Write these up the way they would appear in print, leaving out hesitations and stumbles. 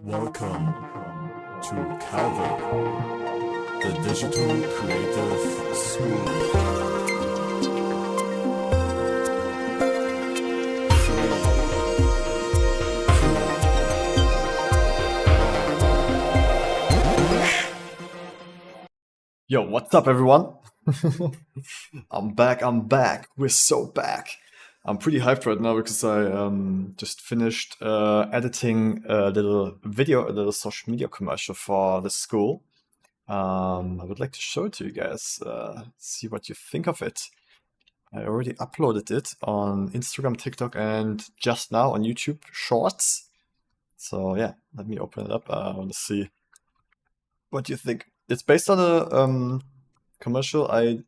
Welcome to Calvin, the Digital Creative School. Yo, what's up, everyone? I'm back. We're so back. I'm pretty hyped right now because I just finished editing a little social media commercial for the school. I would like to show it to you guys, see what you think of it. I already uploaded it on Instagram, TikTok, and just now on YouTube Shorts. So yeah, let me open it up. I want to see what you think. It's based on a commercial I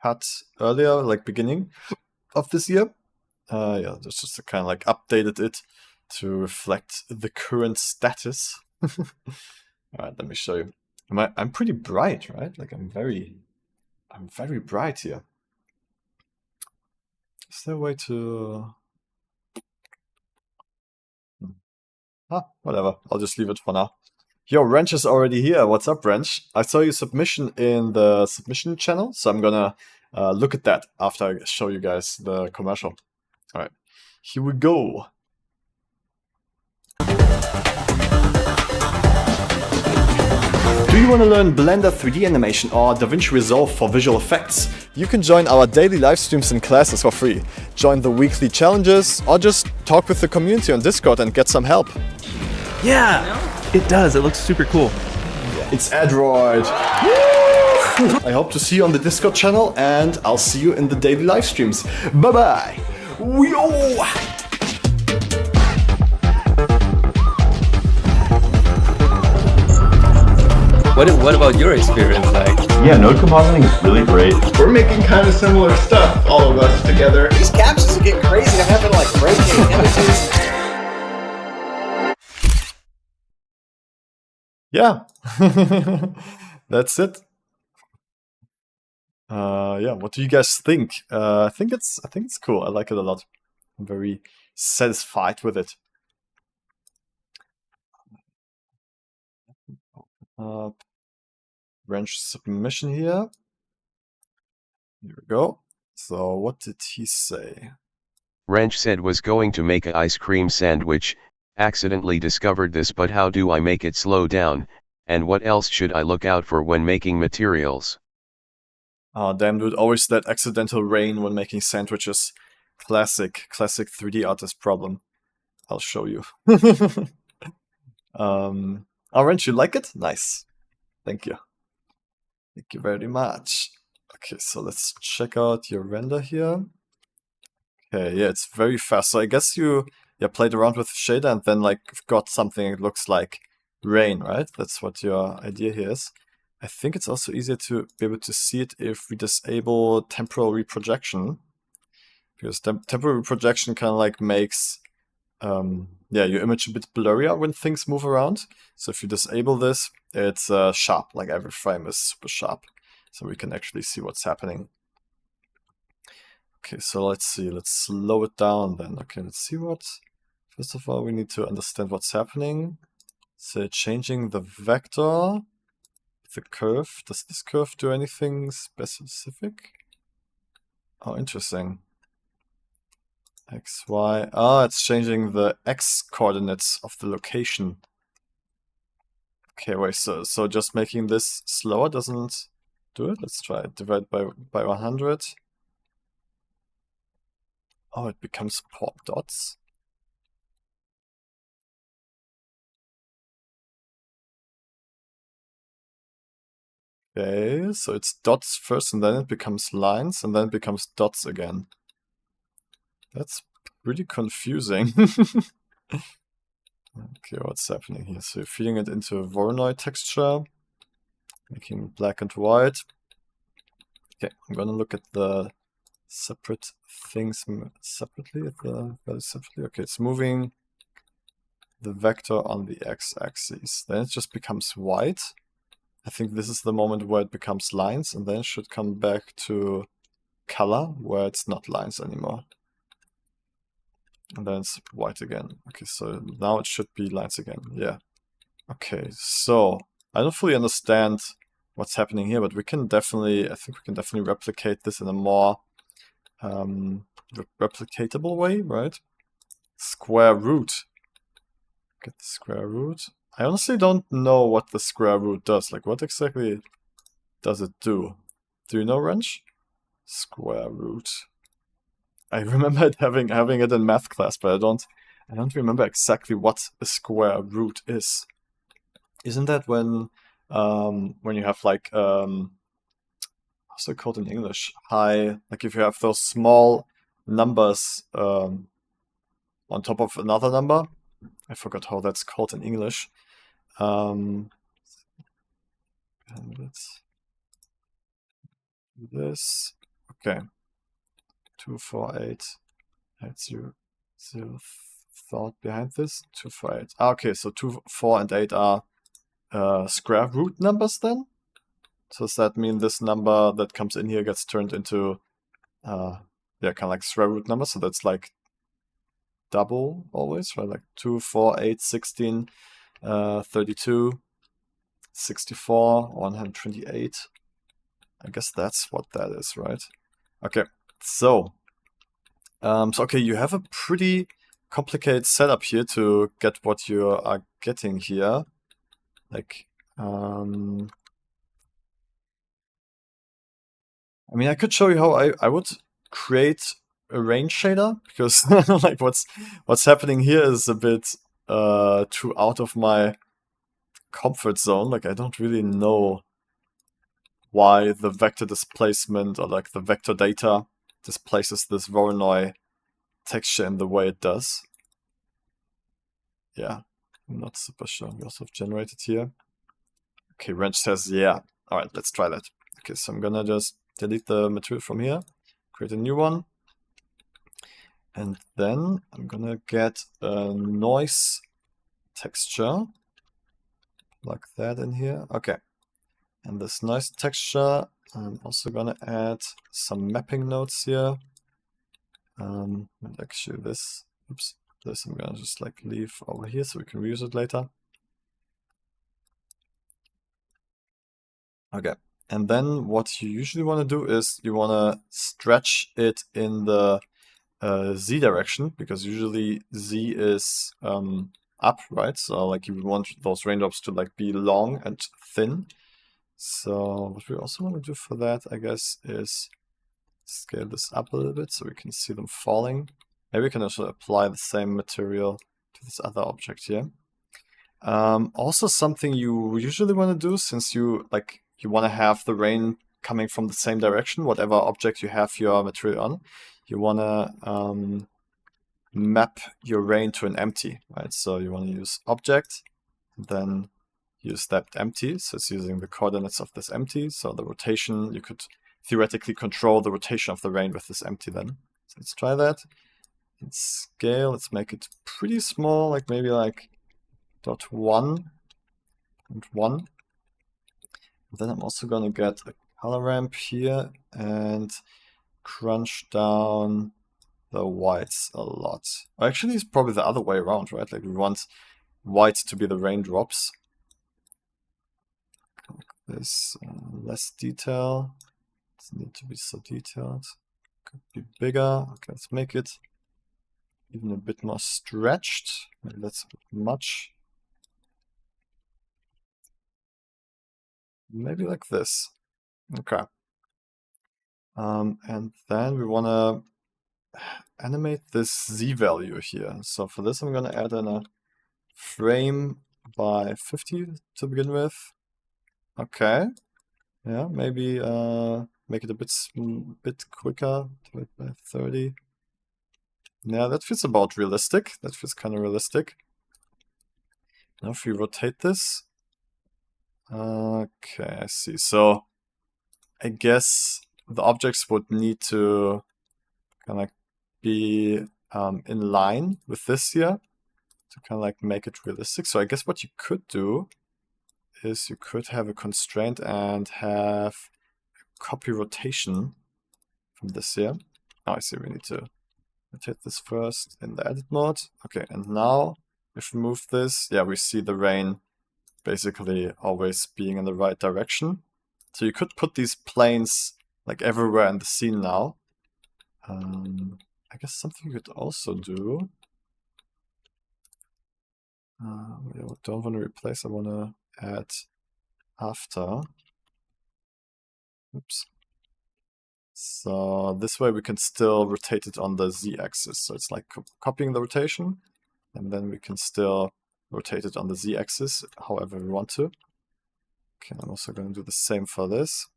cut earlier, like beginning of this year. Yeah, just kind of like updated it to reflect the current status. All right, let me show you. I'm pretty bright, right? Like I'm very bright here. Is there a way to? Whatever. I'll just leave it for now. Yo, Wrench is already here. What's up, Wrench? I saw your submission in the submission channel, so I'm gonna look at that after I show you guys the commercial. All right, here we go. Do you want to learn Blender 3D animation or DaVinci Resolve for visual effects? You can join our daily live streams and classes for free. Join the weekly challenges or just talk with the community on Discord and get some help. Yeah, it does. It looks super cool. It's Adroid. I hope to see you on the Discord channel, and I'll see you in the daily live streams. Bye bye. Whoa. What about your experience like? Yeah, node compositing is really great. We're making kind of similar stuff, all of us together. These captions are getting crazy. I'm having like breaking images. Yeah, that's it. Yeah, what do you guys think? I think it's cool. I like it a lot. I'm very satisfied with it. Wrench submission here. Here we go. So what did he say? Wrench said was going to make an ice cream sandwich, accidentally discovered this, but how do I make it slow down, and what else should I look out for when making materials? Oh damn dude, always that accidental rain when making sandwiches. Classic 3D artist problem. I'll show you. Wrench, you like it? Nice. Thank you. Thank you very much. Okay, so let's check out your render here. Okay, yeah, it's very fast. So I guess you played around with the shader and then like got something that looks like rain, right? That's what your idea here is. I think it's also easier to be able to see it if we disable temporal reprojection, because temporal reprojection kind of like makes your image a bit blurrier when things move around. So if you disable this, it's sharp, like every frame is super sharp, so we can actually see what's happening. Okay, so let's see, let's slow it down then. Okay, let's see what, first of all, we need to understand what's happening. So changing the vector, the curve, does this curve do anything specific? Oh, interesting. X, Y, it's changing the X coordinates of the location. Okay, wait, so just making this slower doesn't do it? Let's try it, divide by 100. Oh, it becomes pop dots. Okay, so it's dots first and then it becomes lines and then it becomes dots again. That's pretty confusing. Okay, what's happening here? So you're feeding it into a Voronoi texture, making black and white. Okay, I'm gonna look at the separate things separately, Okay, it's moving the vector on the x-axis. Then it just becomes white. I think this is the moment where it becomes lines, and then it should come back to color, where it's not lines anymore. And then it's white again. Okay, so now it should be lines again. Yeah. Okay, so I don't fully understand what's happening here, but we can definitely, I think we can definitely replicate this in a more replicatable way, right? Square root. Get the square root. I honestly don't know what the square root does. Like, what exactly does it do? Do you know, Wrench? Square root. I remember having it in math class, but I don't remember exactly what a square root is. Isn't that when you have like what's it called in English? High, like if you have those small numbers on top of another number. I forgot how that's called in English. And let's do this. Okay. 2, 4, 8. That's your thought behind this. 2, 4, 8. Ah, okay, so 2, 4, and 8 are square root numbers then? So does that mean this number that comes in here gets turned into yeah, kind of like square root numbers? So that's like double always, right? Like 2, 4, 8, 16, 32, 64, 128. I guess that's what that is, right? Okay, so okay, you have a pretty complicated setup here to get what you are getting here. Like, I mean, I could show you how I would create a range shader, because like what's happening here is a bit too out of my comfort zone. Like, I don't really know why the vector displacement or like the vector data displaces this Voronoi texture in the way it does. Yeah, I'm not super sure. We also have generated here. Okay, Wrench says, yeah. All right, let's try that. Okay, so I'm gonna just delete the material from here, create a new one. And then I'm gonna get a noise texture, plug that in here. Okay, and this noise texture, I'm also gonna add some mapping nodes here. And actually this, oops, this I'm gonna just like leave over here so we can reuse it later. Okay, and then what you usually want to do is you want to stretch it in the z direction, because usually z is up, right? So like you want those raindrops to like be long and thin. So what we also want to do for that, I guess, is scale this up a little bit so we can see them falling. Maybe we can also apply the same material to this other object here. Also something you usually want to do, since you want to have the rain coming from the same direction, whatever object you have your material on, you want to map your rain to an empty, right? So you want to use object, then use that empty, so it's using the coordinates of this empty. So the rotation, you could theoretically control the rotation of the rain with this empty then. So let's try that. In scale, let's make it pretty small, like maybe like 0.1 and 1. Then I'm also gonna get a color ramp here and crunch down the whites a lot. Actually, it's probably the other way around, right? Like we want white to be the raindrops. Like this, less detail. Doesn't need to be so detailed. Could be bigger. Okay, let's make it even a bit more stretched. Maybe that's a bit much. Maybe like this. Okay. And then we want to animate this z value here. So for this, I'm going to add in a frame by 50 to begin with. Okay. Yeah, maybe make it a bit quicker. Do it by 30. Yeah, that feels about realistic. That feels kind of realistic. Now if we rotate this. Okay, I see. So I guess the objects would need to kind of like be in line with this here to kind of like make it realistic. So I guess what you could do is you could have a constraint and have a copy rotation from this here. Oh, I see, we need to rotate this first in the edit mode. Okay, and now if we move this, yeah, we see the rain basically always being in the right direction. So you could put these planes like everywhere in the scene now. I guess something you could also do. I don't want to replace, I want to add after. Oops. So this way we can still rotate it on the z-axis. So it's like copying the rotation, and then we can still rotate it on the z-axis however we want to. Okay, I'm also going to do the same for this.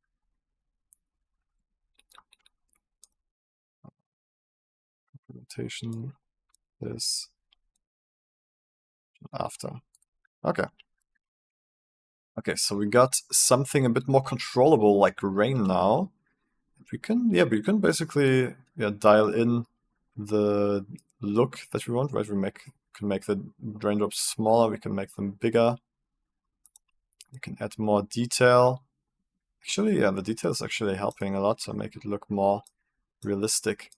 Rotation, this, after. Okay. Okay, so we got something a bit more controllable like rain now. We can basically dial in the look that we want, right? We can make the raindrops smaller, we can make them bigger. We can add more detail. Actually, yeah, the detail is actually helping a lot to make it look more realistic.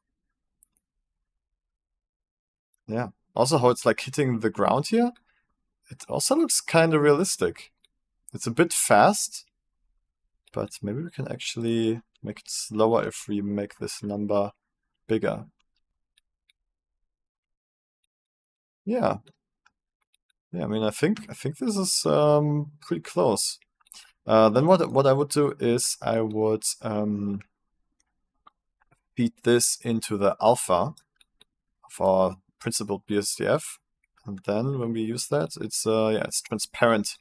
Yeah. Also how it's like hitting the ground here, it also looks kind of realistic. It's a bit fast, but maybe we can actually make it slower if we make this number bigger. Yeah. Yeah, I mean, I think this is pretty close. Then what I would do is I would feed this into the alpha of our principled BSDF, and then when we use that, it's transparent.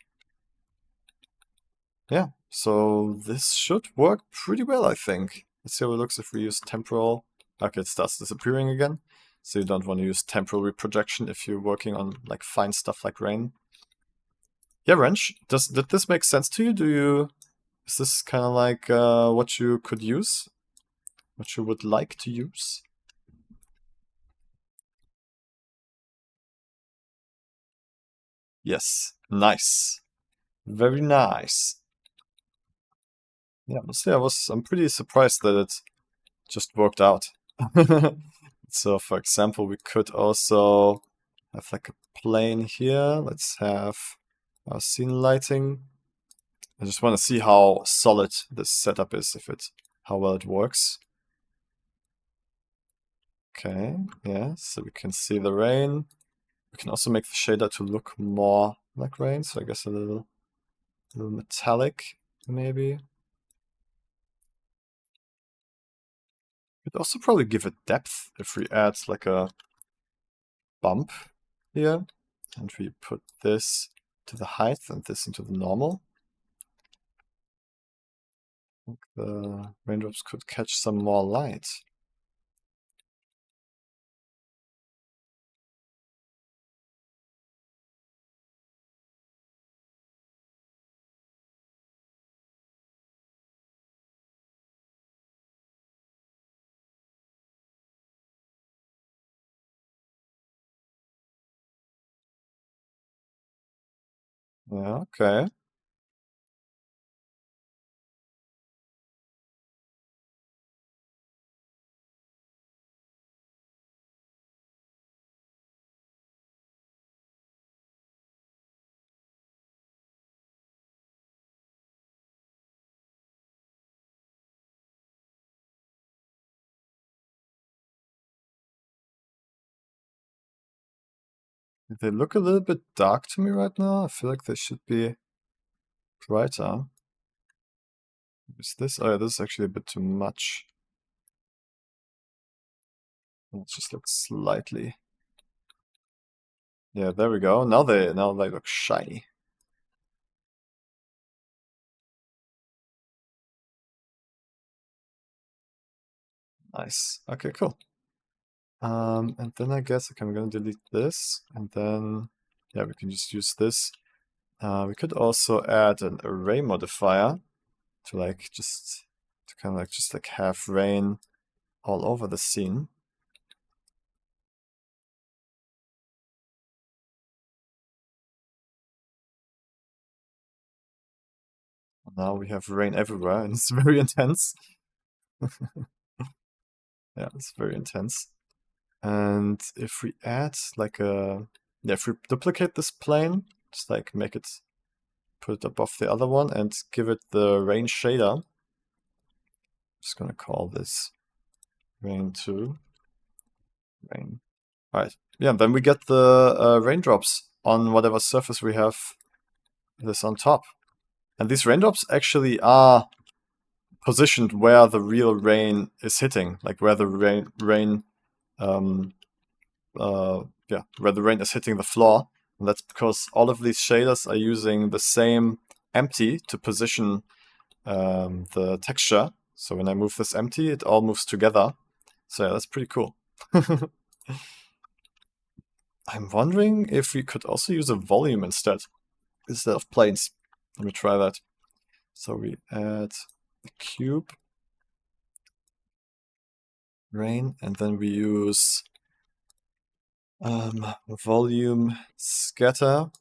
Yeah, so this should work pretty well, I think. Let's see how it looks if we use temporal. Okay, it starts disappearing again. So you don't want to use temporal reprojection if you're working on like fine stuff like rain. Yeah, Wrench, did this make sense to you? Is this kind of like what you could use? What you would like to use? Yes, nice. Very nice. Yeah, honestly, I'm pretty surprised that it just worked out. So, for example, we could also have like a plane here. Let's have our scene lighting. I just want to see how solid this setup is, how well it works. Okay, yeah, so we can see the rain. We can also make the shader to look more like rain, so I guess a little metallic, maybe. We'd also probably give it depth if we add like a bump here, and we put this to the height and this into the normal. I think the raindrops could catch some more light. Yeah, okay. They look a little bit dark to me right now. I feel like they should be brighter. Is this? Oh yeah, this is actually a bit too much. Let's just look slightly. Yeah, there we go. Now they look shiny. Nice. Okay, cool. And then I guess, okay, I'm gonna delete this, and then, yeah, we can just use this. We could also add an array modifier to kind of like just like have rain all over the scene. Now we have rain everywhere, and it's very intense. Yeah, it's very intense. And if we add like if we duplicate this plane, just like make it put it above the other one and give it the rain shader. Just gonna call this rain 2. Rain. Alright. Yeah, then we get the raindrops on whatever surface we have this on top. And these raindrops actually are positioned where the real rain is hitting, like where the rain where the rain is hitting the floor. And that's because all of these shaders are using the same empty to position the texture. So when I move this empty, it all moves together. So yeah, that's pretty cool. I'm wondering if we could also use a volume instead of planes. Let me try that. So we add a cube, rain, and then we use volume scatter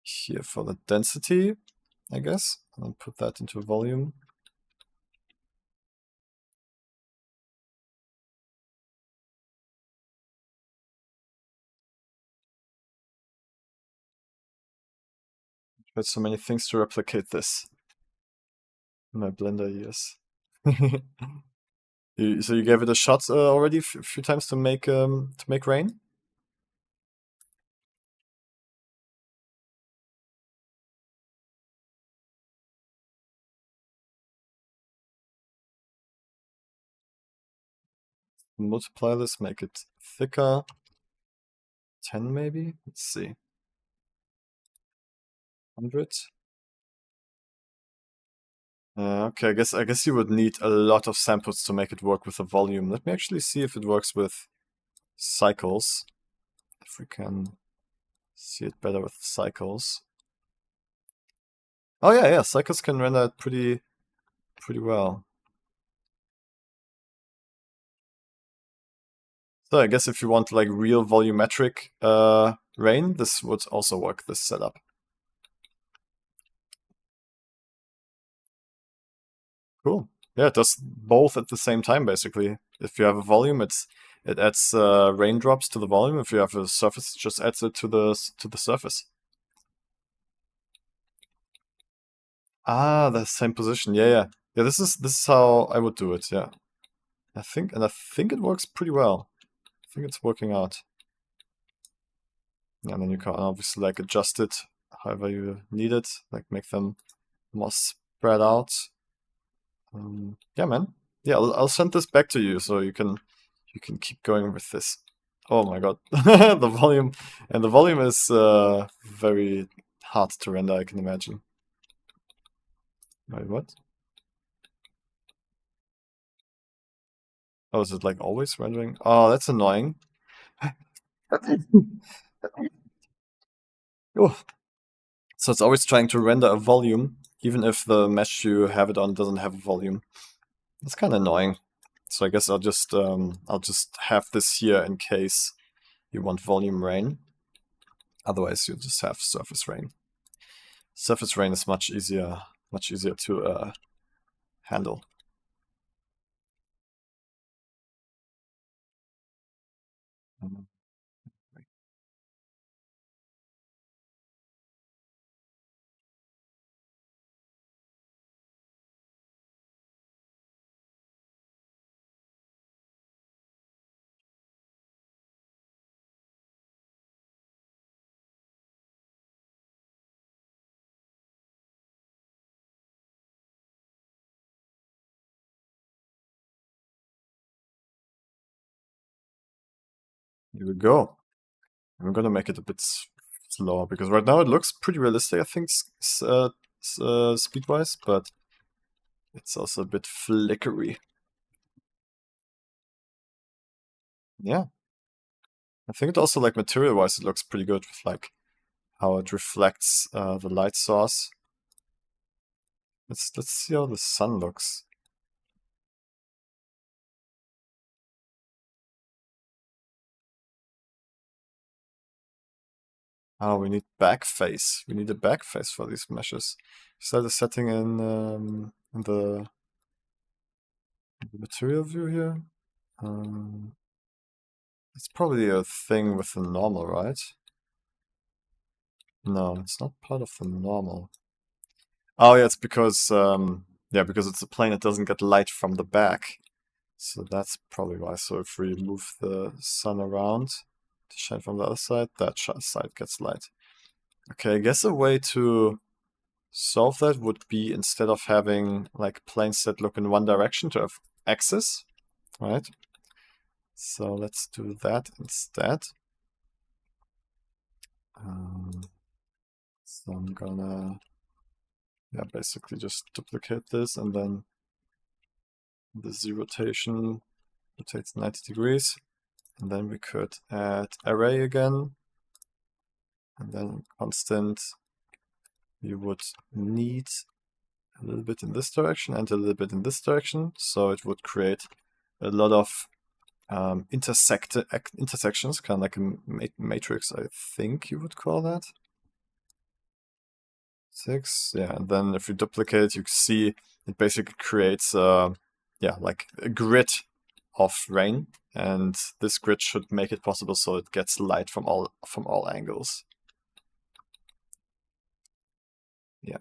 here for the density, I guess, and then put that into volume. There's so many things to replicate this in my Blender years. So you gave it a shot already a few times to make rain? Multiply this, make it thicker. 10 maybe? Let's see. 100. Okay, I guess you would need a lot of samples to make it work with the volume. Let me actually see if it works with cycles. If we can see it better with cycles. Oh yeah, cycles can render it pretty well. So I guess if you want like real volumetric rain, this would also work, this setup. Cool. Yeah, it does both at the same time, basically. If you have a volume, it adds raindrops to the volume. If you have a surface, it just adds it to the surface. Ah, the same position. Yeah. This is how I would do it. Yeah, I think it works pretty well. I think it's working out. And then you can obviously like adjust it however you need it, like make them more spread out. Yeah, man. Yeah, I'll send this back to you so you can keep going with this. Oh my god, the volume is very hard to render, I can imagine. Wait, what? Oh, is it like always rendering? Oh, that's annoying. Oh. So it's always trying to render a volume, even if the mesh you have it on doesn't have a volume. That's kind of annoying. So I guess I'll just have this here in case you want volume rain. Otherwise, you'll just have surface rain. Surface rain is much easier to handle. Here we go. I'm gonna make it a bit slower because right now it looks pretty realistic, I think, speed-wise, but it's also a bit flickery. Yeah. I think it also, like, material-wise, it looks pretty good with, like, how it reflects the light source. Let's see how the sun looks. Oh, we need backface. We need a backface for these meshes. Is that a setting in the material view here? It's probably a thing with the normal, right? No, it's not part of the normal. Oh yeah, it's because because it's a plane that doesn't get light from the back. So that's probably why. So if we move the sun around to shine from the other side, that side gets light. Okay, I guess a way to solve that would be, instead of having like planes that look in one direction, to have axes, right? So let's do that instead. So I'm gonna basically just duplicate this, and then the Z rotation rotates 90 degrees. And then we could add array again. And then constant, we would need a little bit in this direction and a little bit in this direction. So it would create a lot of intersections, kind of like a matrix, I think you would call that. 6, yeah, and then if you duplicate it, you see it basically creates like a grid of rain, and this grid should make it possible so it gets light from all angles. Yeah.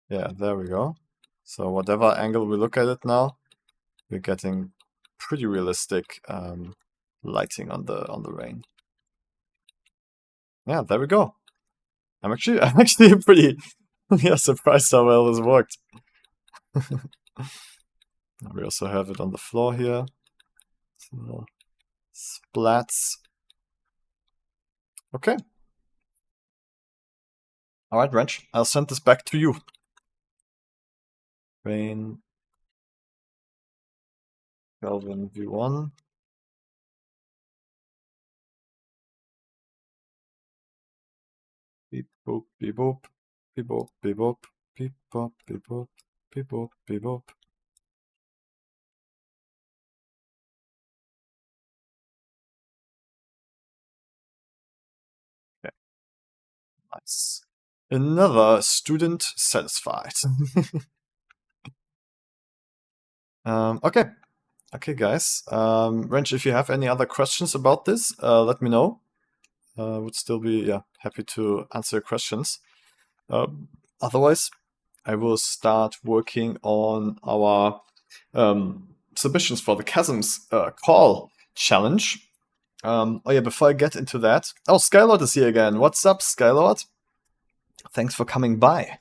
Yeah, there we go. So whatever angle we look at it now, we're getting pretty realistic lighting on the rain. Yeah, there we go. I'm actually pretty surprised how well this worked. We also have it on the floor here. So, splats. Okay. All right, Wrench. I'll send this back to you. Rain. Kelvin V1. Beep boop, beep boop, beep boop, beep boop, beep boop, beep boop, beep boop, beep boop. Okay. Nice. Another student satisfied. Okay. Okay, guys. Wrench, if you have any other questions about this, let me know. Would still be happy to answer your questions. Otherwise, I will start working on our submissions for the Chasm's call challenge. Before I get into that, Skylord is here again. What's up, Skylord? Thanks for coming by.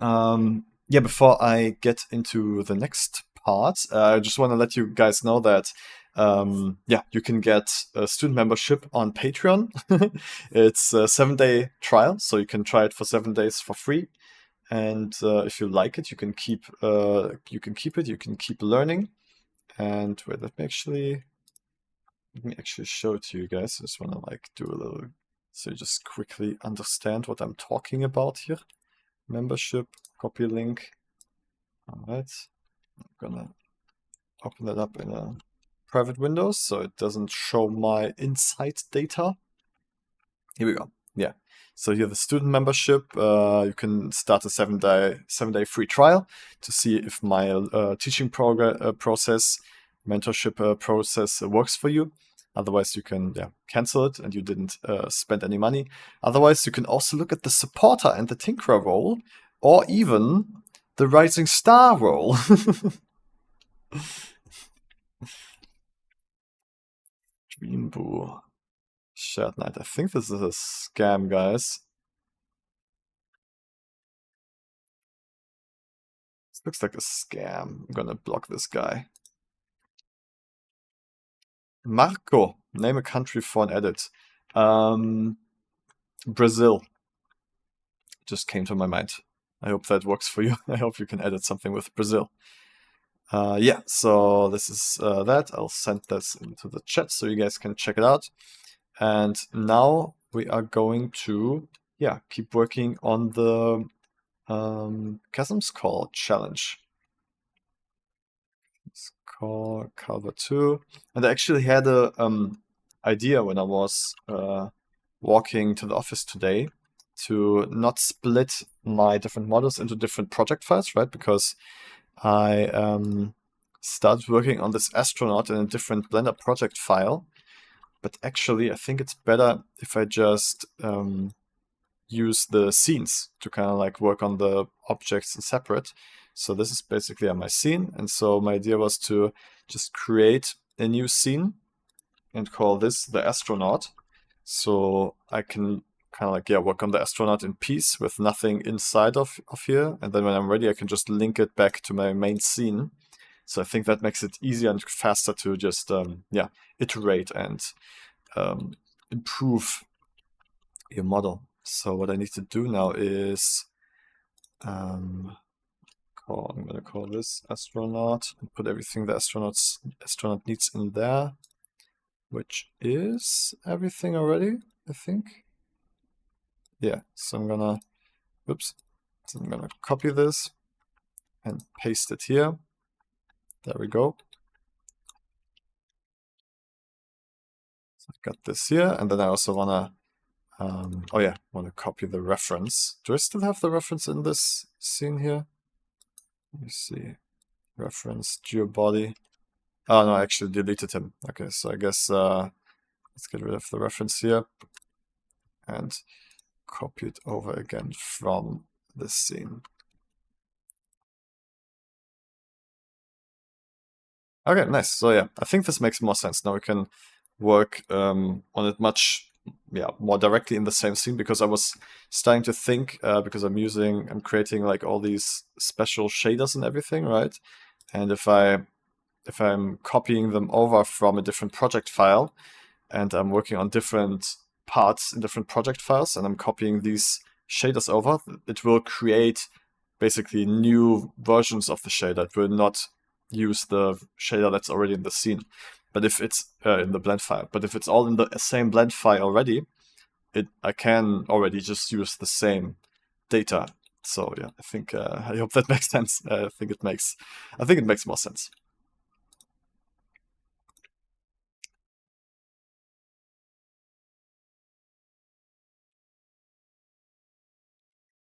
Before I get into the next part, I just want to let you guys know that you can get a student membership on Patreon. It's a 7-day trial, so you can try it for 7 days for free. And if you like it, you can keep it. You can keep learning. And wait, let me actually show it to you guys. I just want to do a little, so you just quickly understand what I'm talking about here. Membership, copy link. All right, I'm gonna open it up in a private window so it doesn't show my inside data. Here we go. Yeah. So here the student membership, you can start a 7-day free trial to see if my teaching process, mentorship process works for you. Otherwise, you can cancel it and you didn't spend any money. Otherwise, you can also look at the supporter and the tinkerer role, or even the rising star role. Dreamboo. Shared Night. I think this is a scam, guys. This looks like a scam. I'm gonna block this guy. Marco. Name a country for an edit. Brazil. Just came to my mind. I hope that works for you. I hope you can edit something with Brazil. So this is that. I'll send this into the chat so you guys can check it out. And now we are going to keep working on the Chasm's Call challenge. It's called Calvert 2. And I actually had a idea when I was walking to the office today to not split my different models into different project files, right? Because I started working on this astronaut in a different Blender project file. But actually, I think it's better if I just use the scenes to kind of like work on the objects in separate. So this is basically my scene. And so my idea was to just create a new scene and call this the astronaut. So I can kind of like, yeah, work on the astronaut in peace with nothing inside of here. And then when I'm ready, I can just link it back to my main scene. So I think that makes it easier and faster to just, yeah, iterate and improve your model. So what I need to do now is, I'm going to call this astronaut and put everything the astronaut needs in there, which is everything already, I think. Yeah, so I'm gonna, oops, so I'm gonna copy this and paste it here. There we go. So I've got this here, and then I also wanna, oh yeah, wanna copy the reference. Do I still have the reference in this scene here? Let me see. Reference, geobody. Oh no, I actually deleted him. Okay, so I guess let's get rid of the reference here and copy it over again from this scene. Okay, nice. So yeah, I think this makes more sense. Now we can work on it much more directly in the same scene, because I was starting to think, because I'm creating like all these special shaders and everything, right? And if I'm copying them over from a different project file and I'm working on different parts in different project files and I'm copying these shaders over, it will create basically new versions of the shader. It will not use the shader that's already in the scene. But if it's in the blend file, but if it's all in the same blend file already, I can already just use the same data. So yeah, I think I hope that makes sense. I think it makes more sense.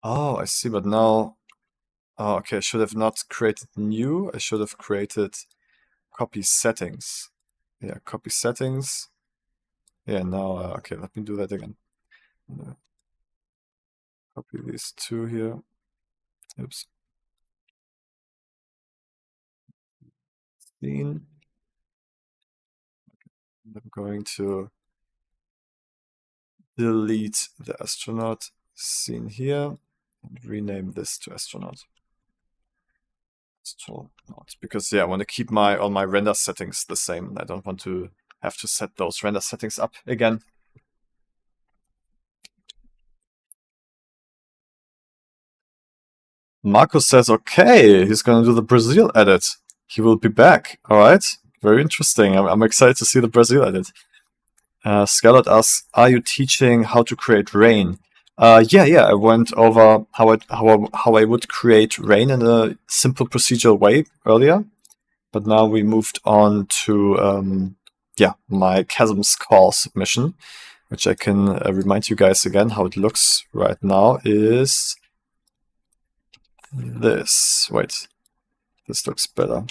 Oh, I see. But now, oh, okay. I should have not created new. I should have created copy settings. Yeah, copy settings. Yeah, now, okay, let me do that again. Copy these two here. Oops. Scene. I'm going to delete the astronaut scene here and rename this to astronaut. Because yeah, I want to keep all my render settings the same. I don't want to have to set those render settings up again. Marco says, okay, he's going to do the Brazil edit. He will be back. All right. Very interesting. I'm excited to see the Brazil edit. Scarlett asks, are you teaching how to create rain? Yeah. I went over how I would create rain in a simple procedural way earlier. But now we moved on to, my Chasm's call submission, which I can remind you guys again how it looks right now is this. Wait, this looks better.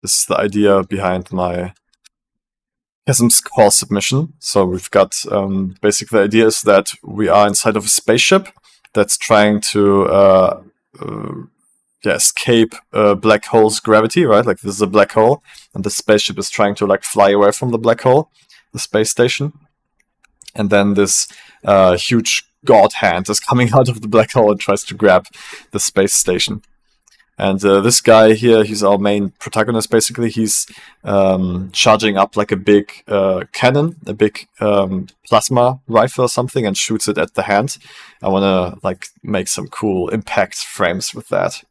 This is the idea behind my Chasm's call submission. So we've got, basically the idea is that we are inside of a spaceship that's trying to escape a black hole's gravity, right? Like this is a black hole, and the spaceship is trying to like fly away from the black hole, the space station. And then this huge god hand is coming out of the black hole and tries to grab the space station. And this guy here, he's our main protagonist, basically. He's charging up like a big cannon, a big plasma rifle or something, and shoots it at the hand. I want to like make some cool impact frames with that.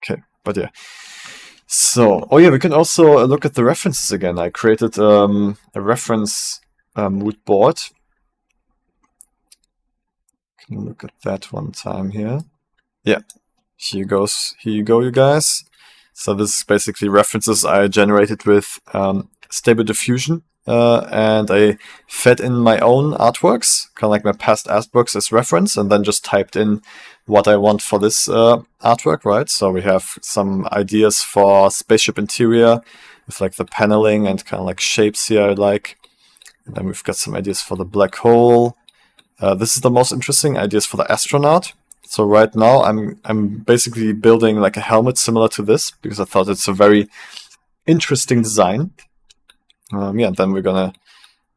Okay, but yeah. So, oh yeah, we can also look at the references again. I created a reference mood board. Can look at that one time here. Yeah, here you go, you guys. So this is basically references I generated with Stable Diffusion and I fed in my own artworks, kind of like my past artworks as reference, and then just typed in what I want for this artwork, right? So we have some ideas for spaceship interior with like the paneling and kind of like shapes here I like. And then we've got some ideas for the black hole. This is the most interesting, ideas for the astronaut. So right now I'm basically building like a helmet similar to this because I thought it's a very interesting design. Yeah, then we're gonna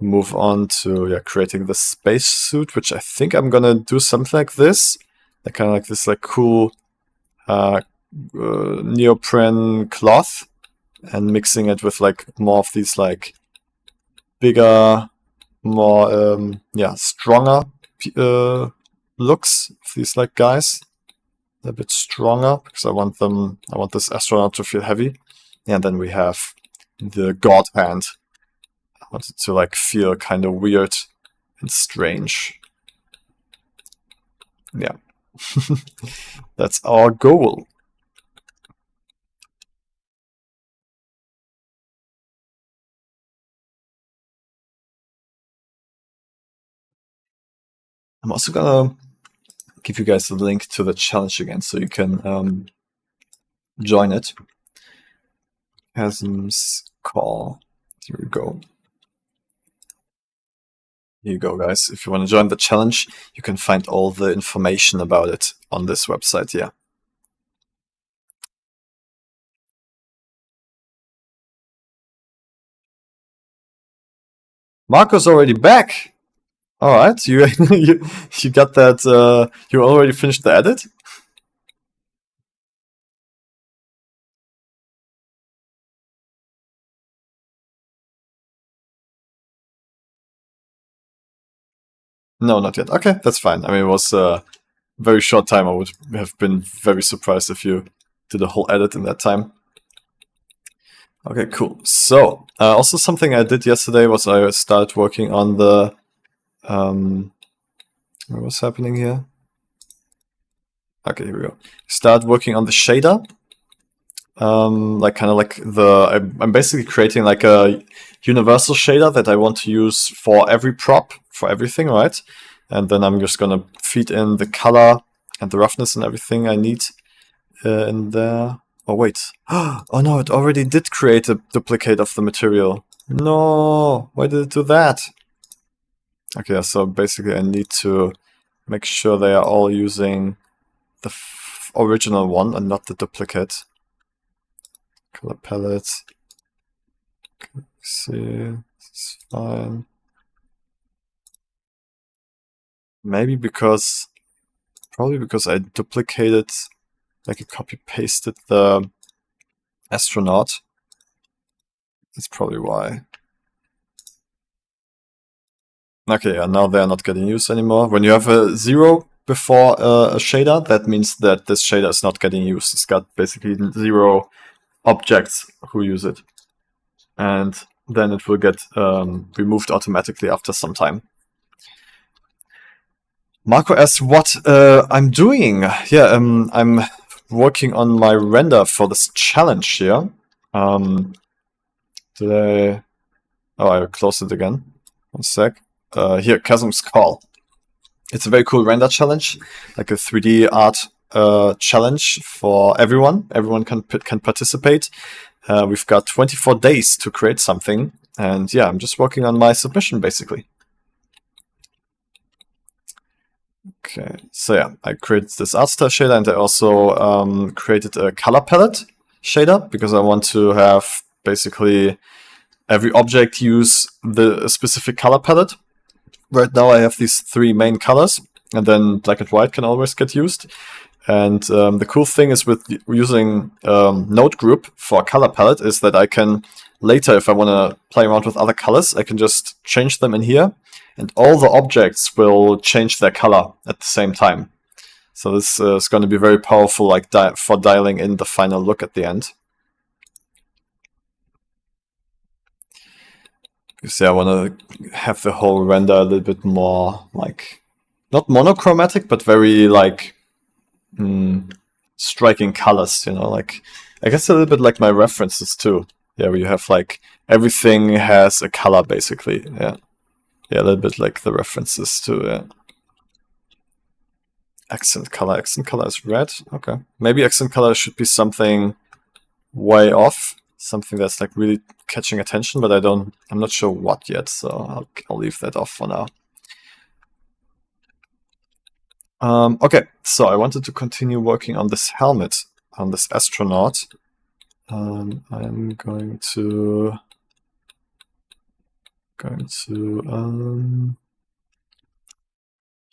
move on to creating the space suit, which I think I'm gonna do something like this, like kind of like this like cool neoprene cloth, and mixing it with like more of these like bigger, more stronger looks of these like guys. They're a bit stronger because I want this astronaut to feel heavy. And then we have the god hand. I want it to like feel kind of weird and strange. Yeah. That's our goal. I'm also gonna give you guys the link to the challenge again so you can join it. Chasm's call. Here we go. Here you go, guys. If you want to join the challenge, you can find all the information about it on this website, yeah. Marco's already back! Alright, you you got that, you already finished the edit? No, not yet. Okay, that's fine. I mean, it was a very short time. I would have been very surprised if you did a whole edit in that time. Okay, cool. So, also something I did yesterday was I started working on the... what's happening here? Okay, here we go. Start working on the shader. Like kind of like I'm basically creating like a universal shader that I want to use for every prop, for everything, right? And then I'm just gonna feed in the color and the roughness and everything I need in there. Oh wait, oh no, it already did create a duplicate of the material. No, why did it do that? Okay, so basically I need to make sure they are all using the original one and not the duplicate. Color palette. Okay, see, it's fine. Maybe probably because I duplicated, like I copy pasted the astronaut. That's probably why. Okay, yeah, now they're not getting used anymore. When you have a 0 before a shader, that means that this shader is not getting used. It's got basically 0 objects who use it. And then it will get removed automatically after some time. Marco asks what I'm doing. Yeah, I'm working on my render for this challenge here. Today... Oh, I closed it again. One sec. Here, Chasm's call. It's a very cool render challenge, like a 3D art challenge for everyone. Everyone can participate. We've got 24 days to create something, and yeah, I'm just working on my submission basically. Okay, so yeah, I created this art style shader, and I also created a color palette shader because I want to have basically every object use the specific color palette. Right now I have these 3 main colors, and then black and white can always get used. And the cool thing is with using node group for color palette is that I can later, if I want to play around with other colors, I can just change them in here, and all the objects will change their color at the same time. So this is going to be very powerful, like for dialing in the final look at the end. Because yeah, I want to have the whole render a little bit more like, not monochromatic, but very like striking colors, you know, like I guess a little bit like my references too. Yeah, where you have like everything has a color basically. Yeah, yeah, a little bit like the references to accent color. Accent color is red. Okay, maybe accent color should be something way off, something that's like really catching attention, but I'm not sure what yet. So I'll leave that off for now. Okay, so I wanted to continue working on this helmet, on this astronaut. I'm going to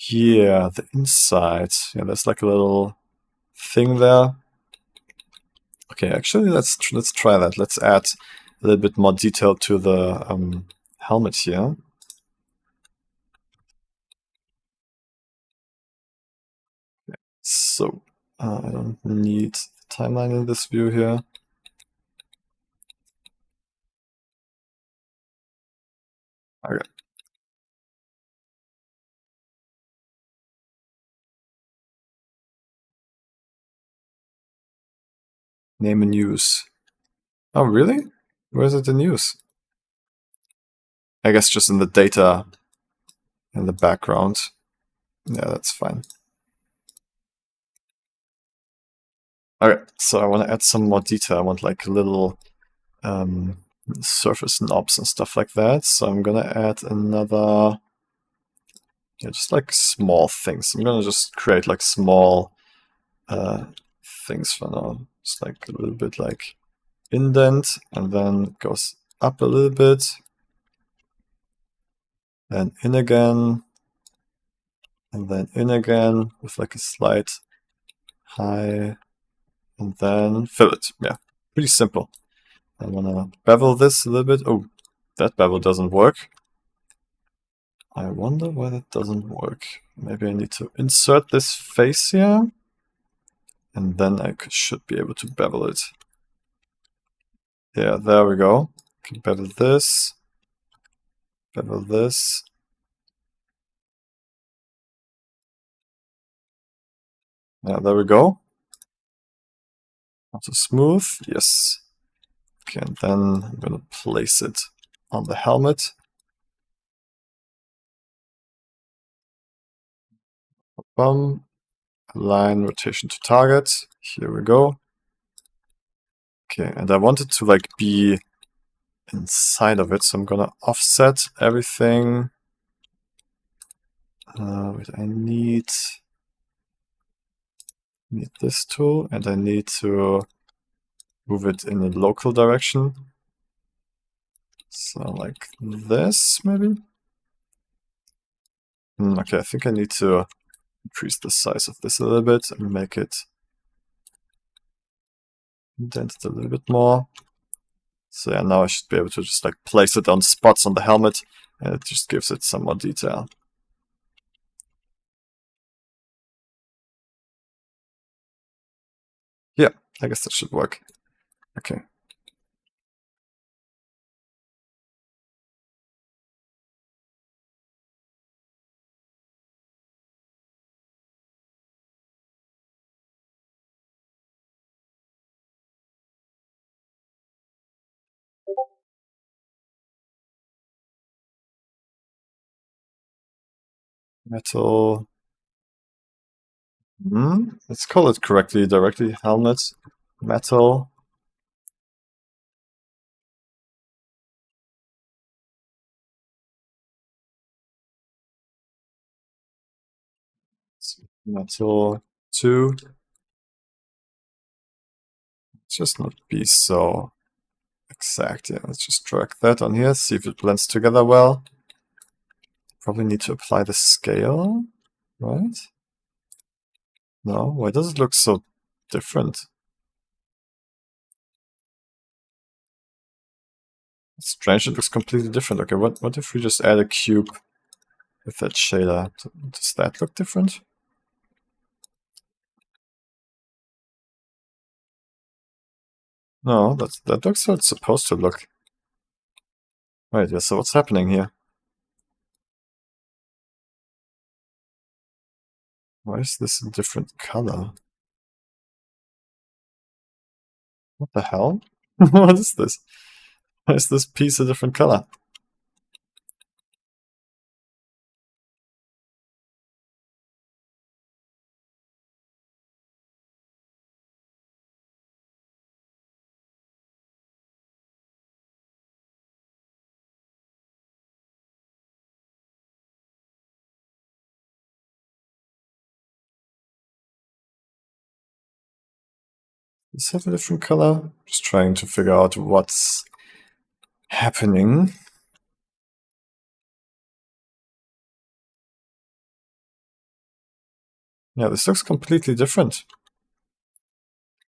yeah, the inside. Yeah, there's like a little thing there. Okay, actually, let's try that. Let's add a little bit more detail to the helmet here. So I don't need timeline in this view here. Okay. Name in use. Oh, really? Where is it in use? I guess just in the data in the background. Yeah, that's fine. Okay, so I want to add some more detail. I want like a little surface knobs and stuff like that. So I'm gonna add another, yeah, just like small things. I'm gonna just create like small things for now. Just like a little bit like indent, and then it goes up a little bit, then in again, and then in again with like a slight high, and then fill it. Yeah, pretty simple. I wanna bevel this a little bit. Oh, that bevel doesn't work. I wonder why that doesn't work. Maybe I need to insert this face here, and then I should be able to bevel it. Yeah, there we go. Can bevel this, bevel this. Yeah, there we go. Also smooth, yes. Okay, and then I'm gonna place it on the helmet. Bum, align rotation to target. Here we go. Okay, and I want it to like be inside of it, so I'm gonna offset everything. Wait, I need this tool, and I need to move it in a local direction. So like this, maybe? Okay, I think I need to increase the size of this a little bit and make it indent it a little bit more. So yeah, now I should be able to just like place it on spots on the helmet, and it just gives it some more detail. Yeah, I guess that should work. Okay. Metal. Let's call it correctly, directly. Helmet. Metal. Metal 2. Just not be so exact. Yeah, let's just drag that on here, see if it blends together well. Probably need to apply the scale, right? No, why does it look so different? It's strange, it looks completely different. Okay, what if we just add a cube with that shader? Does that look different? No, that looks how it's supposed to look. Right, yeah, so what's happening here? Why is this a different color? What the hell? What is this? Why is this piece a different color? Does it have a different color? Just trying to figure out what's happening. Yeah, this looks completely different.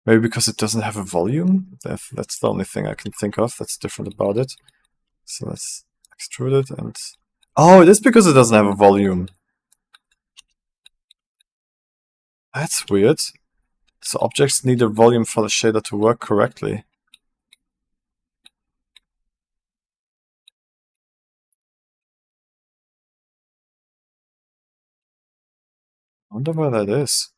Maybe because it doesn't have a volume? That's the only thing I can think of that's different about it. So let's extrude it and... Oh, it is because it doesn't have a volume. That's weird. So objects need a volume for the shader to work correctly. I wonder why that is.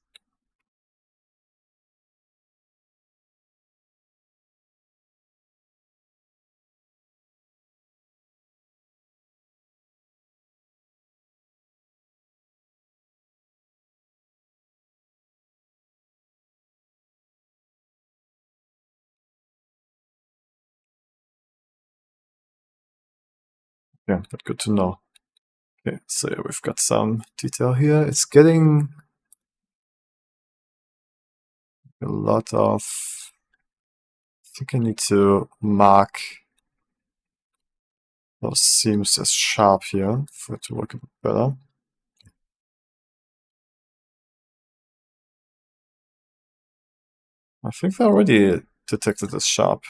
Yeah, but good to know. Okay, so yeah, we've got some detail here. It's getting a lot of... I think I need to mark those seams as sharp here for it to work a bit better. I think they're already detected as sharp.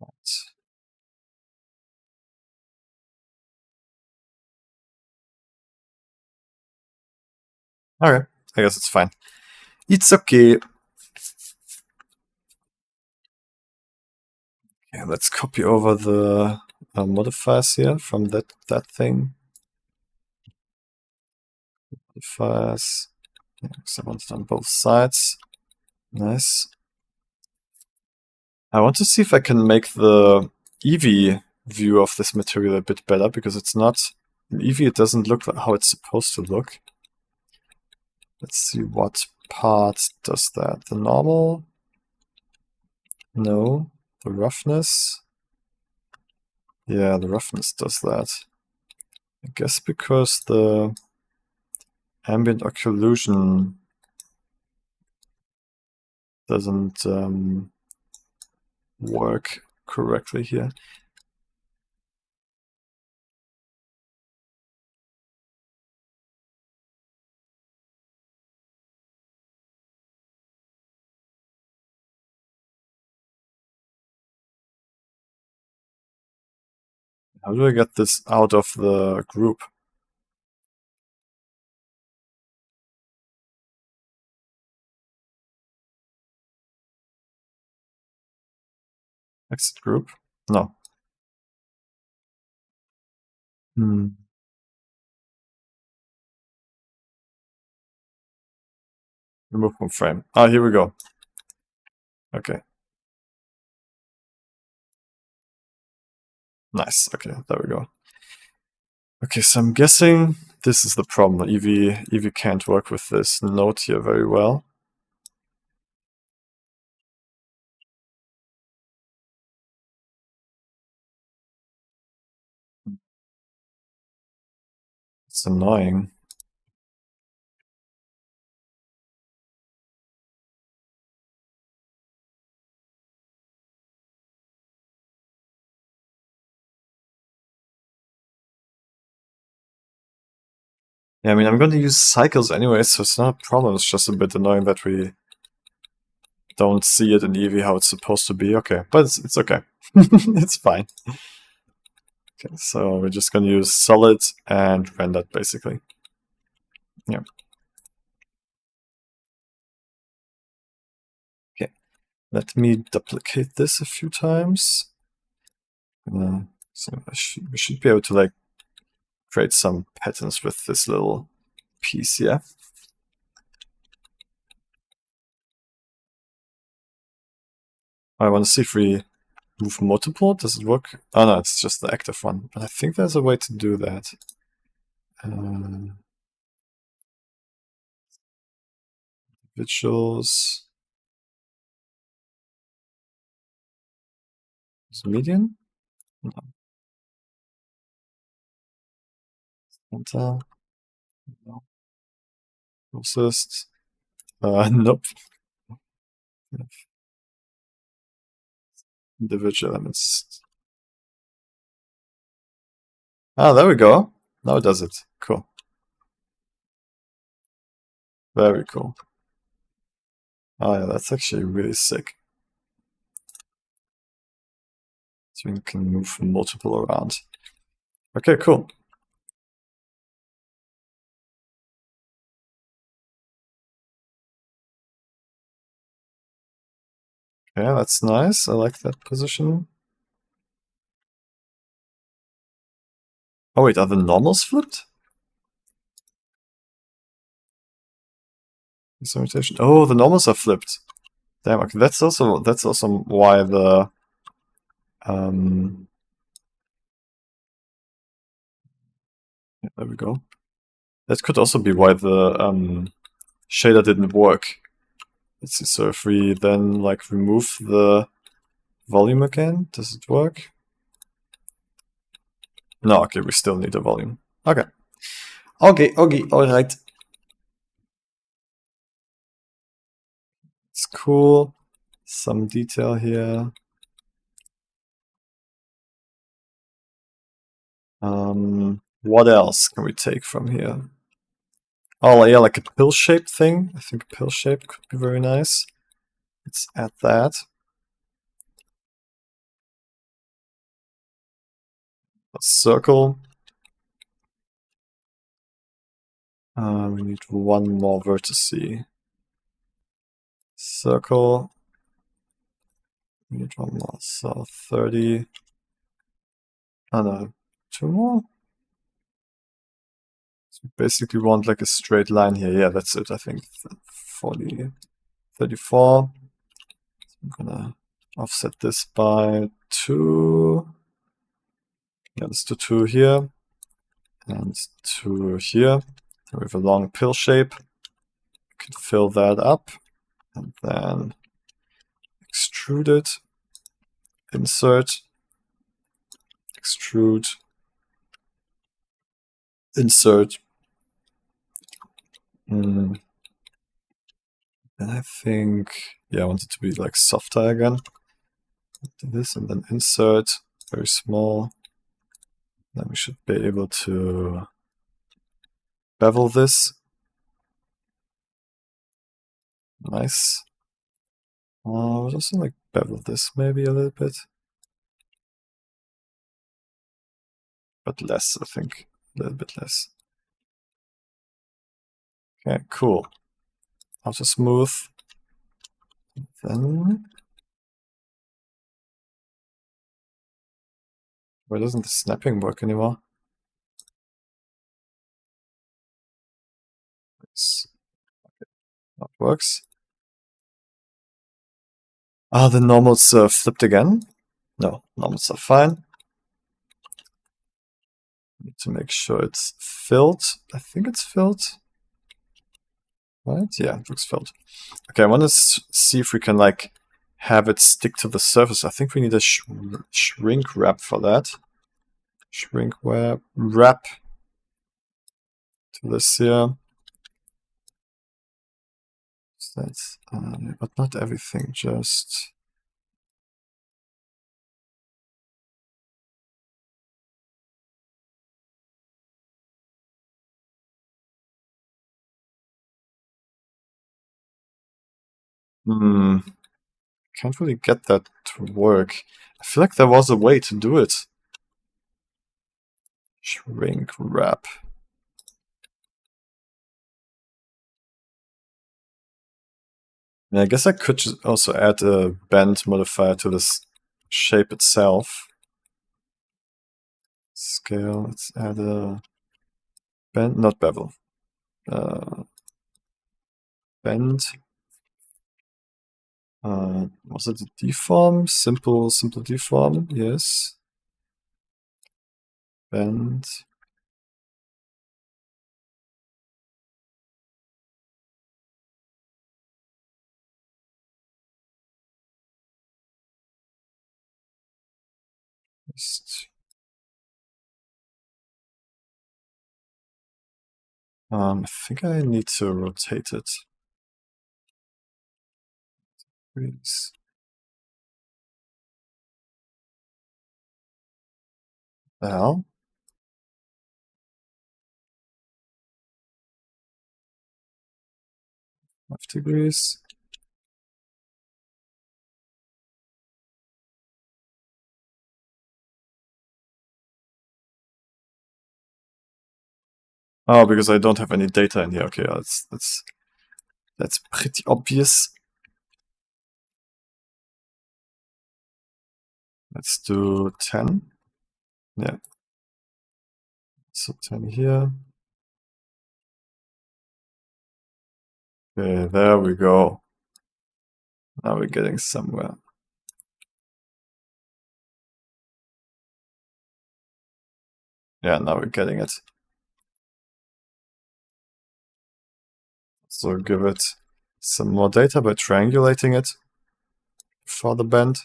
Right. Okay, I guess it's fine. It's okay. Okay, let's copy over the modifiers here from that thing. Modifiers. Yeah, so I want it on both sides. Nice. I want to see if I can make the Eevee view of this material a bit better, because it's not... In Eevee it doesn't look like how it's supposed to look. Let's see what part does that. The normal? No. The roughness? Yeah, the roughness does that. I guess because the ambient occlusion doesn't work correctly here. How do I get this out of the group? Exit group? No. Remove from frame. Ah, here we go. Okay. Nice. Okay, there we go. Okay, so I'm guessing this is the problem. Eevee can't work with this node here very well. It's annoying. Yeah, I mean, I'm going to use cycles anyway, so it's not a problem. It's just a bit annoying that we don't see it in Eevee how it's supposed to be. Okay, but it's okay. It's fine. Okay, so we're just going to use solid and rendered, basically. Yeah. Okay, let me duplicate this a few times. So we should be able to like create some patterns with this little piece here. I want to see if we move multiple. Does it work? Oh no, it's just the active one. But I think there's a way to do that. Visuals. Is it median? No. Center. No. Closest. Nope. Individual elements. Ah, there we go. Now it does it. Cool. Very cool. Oh yeah, that's actually really sick. So we can move multiple around. Okay, cool. Yeah, that's nice. I like that position. Oh wait, are the normals flipped? Rotation. Oh, the normals are flipped. Damn. Okay, that's also why the yeah, there we go. That could also be why the shader didn't work. Let's see. So if we then like remove the volume again, does it work? No. Okay, we still need a volume. Okay. Okay. All right. It's cool. Some detail here. What else can we take from here? Oh yeah, like a pill-shaped thing. I think a pill shape could be very nice. Let's add that. A circle. We need one more vertice. Circle. We need one more. So 30. Oh no, two more? So we basically want like a straight line here. Yeah, that's it, I think. 40, 34. So I'm gonna offset this by 2. Yeah, let's do 2 here. And 2 here. We have a long pill shape. We can fill that up. And then extrude it. Insert. Extrude. Insert. And I think, yeah, I want it to be like softer again. Do this and then insert, very small. Then we should be able to bevel this. Nice. We'll also like bevel this maybe a little bit. But less, I think. A little bit less. Okay, cool. Auto smooth. Then why doesn't the snapping work anymore? Okay, that works. Ah, the normals flipped again? No, normals are fine. Need to make sure it's filled. I think it's filled. Right? Yeah, it looks filled. Okay, I want to see if we can like have it stick to the surface. I think we need a shrink wrap for that. Shrink wrap to this here. So that's, but not everything, just. Can't really get that to work. I feel like there was a way to do it. Shrink wrap. Yeah, I guess I could just also add a bend modifier to this shape itself. Scale, let's add a bend, not bevel. Bend. Was it a deform? Simple deform, yes. Bend. Just, I think I need to rotate it. Please. The hell? Five degrees. Oh, because I don't have any data in here. Okay, that's pretty obvious. Let's do 10. Yeah. So 10 here. Okay, there we go. Now we're getting somewhere. Yeah, now we're getting it. So give it some more data by triangulating it for the bend.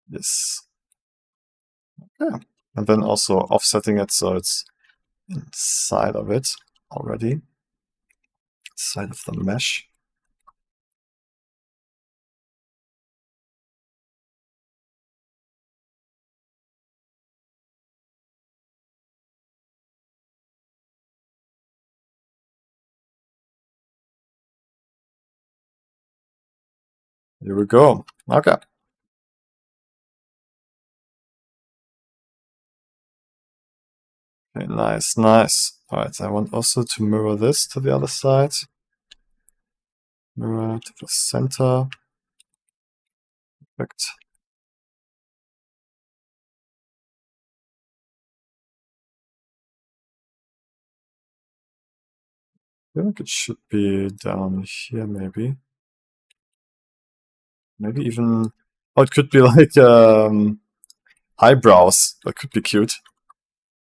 Yes. Yeah. And then also offsetting it so it's inside of it already. Inside of the mesh. Here we go. Okay. Okay, nice, nice. Alright, I want also to mirror this to the other side. Mirror to the center. Perfect. I feel like it should be down here, maybe. Maybe even... Oh, it could be like eyebrows. That could be cute.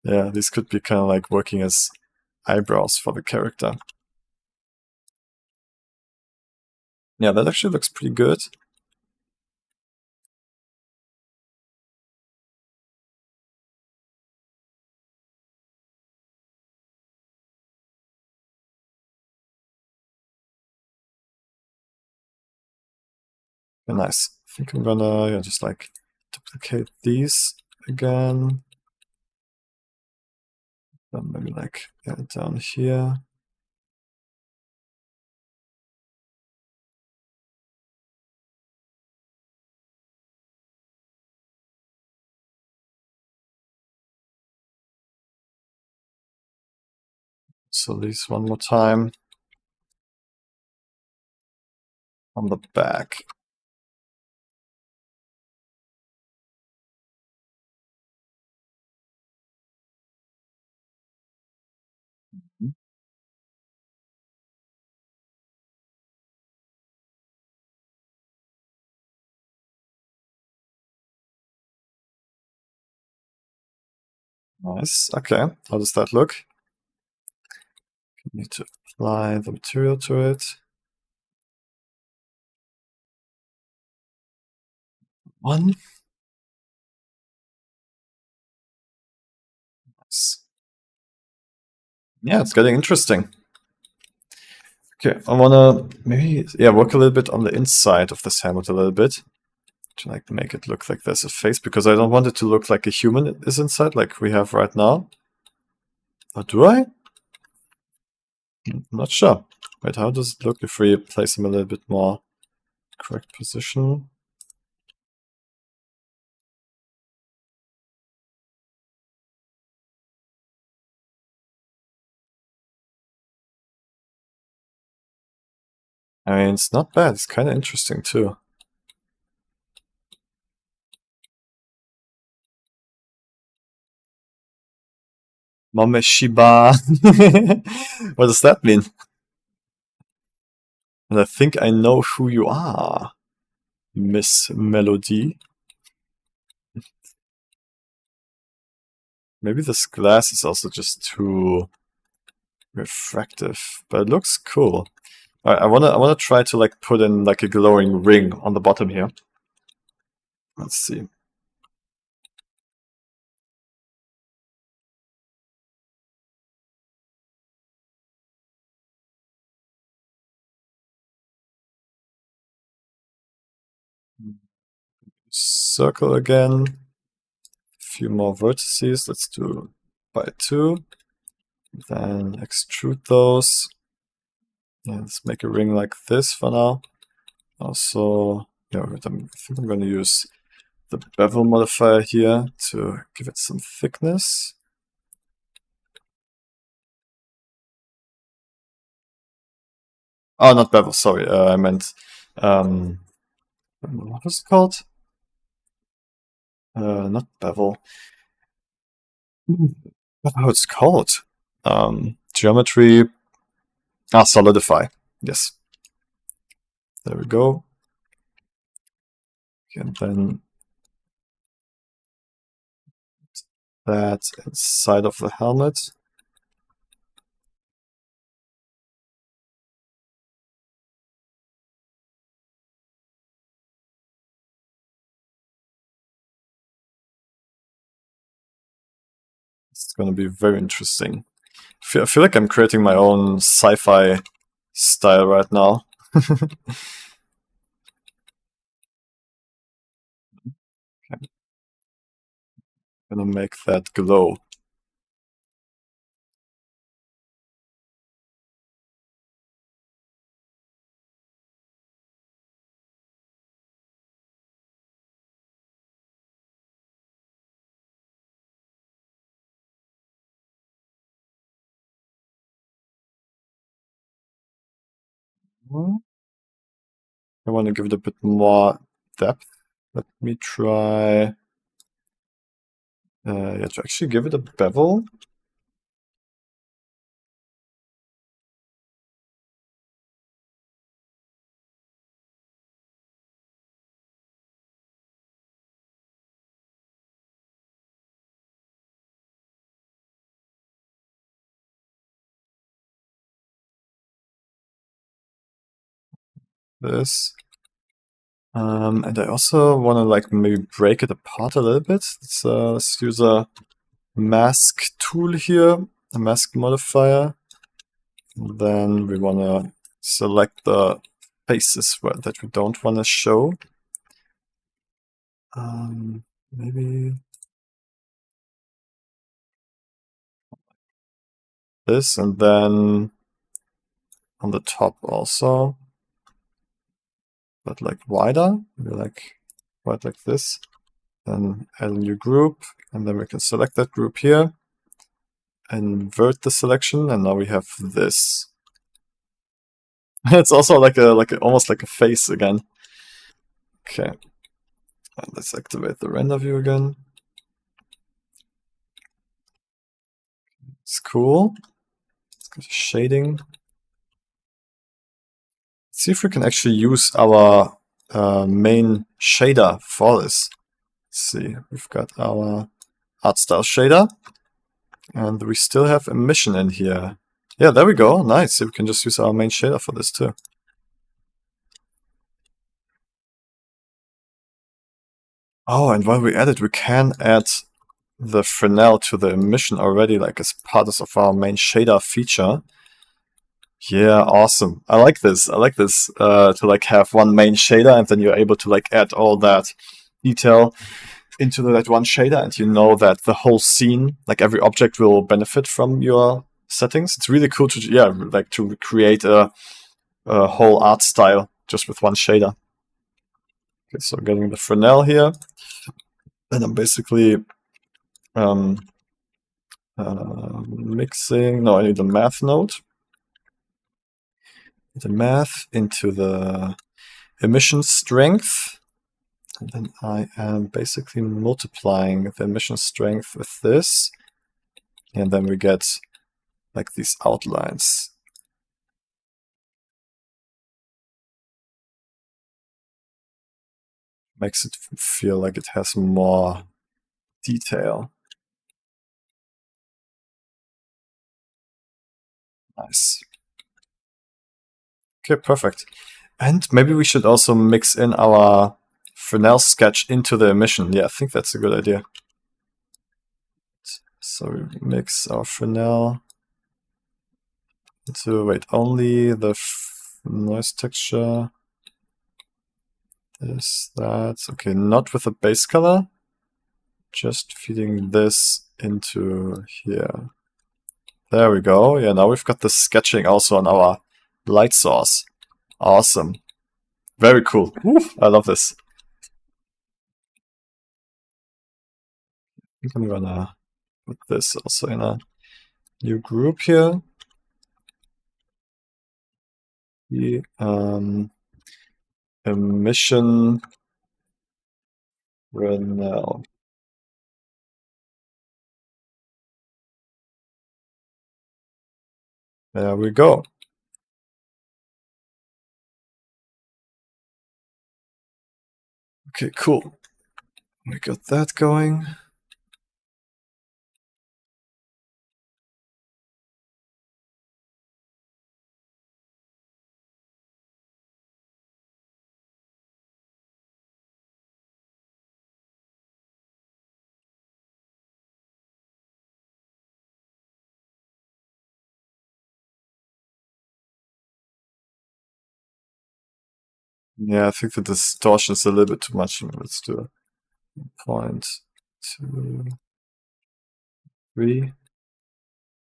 Yeah, these could be kind of like working as eyebrows for the character. Yeah, that actually looks pretty good. Yeah, nice. I think I'm gonna just like duplicate these again. Then maybe like down here. So these one more time on the back. Nice. Okay. How does that look? Need to apply the material to it. One. Nice. Yeah, it's getting interesting. Okay, I wanna maybe work a little bit on the inside of this helmet a little bit to like make it look like there's a face, because I don't want it to look like a human is inside like we have right now. Or do I? I'm not sure. Wait, how does it look if we place him a little bit more correct position? I mean, it's not bad. It's kind of interesting too. Momeshiba. What does that mean? And I think I know who you are, Miss Melody. Maybe this glass is also just too refractive, but it looks cool. Alright, I wanna try to like put in like a glowing ring on the bottom here. Let's see. Circle again. A few more vertices. Let's do by 2. Then extrude those. Yeah, let's make a ring like this for now. Also, yeah, I think I'm going to use the bevel modifier here to give it some thickness. Oh, not bevel, sorry. I meant, what was it called? Not bevel. What how it's called? Geometry. Solidify. Yes. There we go. And then that inside of the helmet. It's going to be very interesting. I feel like I'm creating my own sci-fi style right now. Okay. Gonna make that glow. I want to give it a bit more depth. Let me try. Yeah, to actually give it a bevel. This. And I also want to like maybe break it apart a little bit. Let's use a mask tool here, a mask modifier. And then we want to select the faces that we don't want to show. Maybe this, and then on the top also, but like wider, maybe like wide like this. Then add a new group, and then we can select that group here, invert the selection, and now we have this. It's also like almost like a face again. Okay, and let's activate the render view again. It's cool. Let's go to shading. Let's see if we can actually use our main shader for this. Let's see, we've got our art style shader, and we still have emission in here. Yeah, there we go. Nice. So we can just use our main shader for this too. Oh, and while we add it, we can add the Fresnel to the emission already, like as part of our main shader feature. Yeah, awesome. I like this. I like this to like have one main shader, and then you're able to like add all that detail into that one shader, and you know that the whole scene, like every object, will benefit from your settings. It's really cool to, yeah, like to create a whole art style just with one shader. Okay, so getting the Fresnel here, and I'm basically mixing. No, I need a math node. The math into the emission strength, and then I am basically multiplying the emission strength with this, and then we get like these outlines. Makes it feel like it has more detail. Nice. Okay, perfect. And maybe we should also mix in our Fresnel sketch into the emission. Yeah, I think that's a good idea. So we mix our Fresnel into, wait, only the noise texture. This, that. Okay, not with the base color. Just feeding this into here. There we go. Yeah, now we've got the sketching also on our light source. Awesome. Very cool. Woof, I love this. I think I'm gonna put this also in a new group here. The emission Fresnel. There we go. Okay, cool. We got that going. Yeah, I think the distortion is a little bit too much. Let's do 0.23.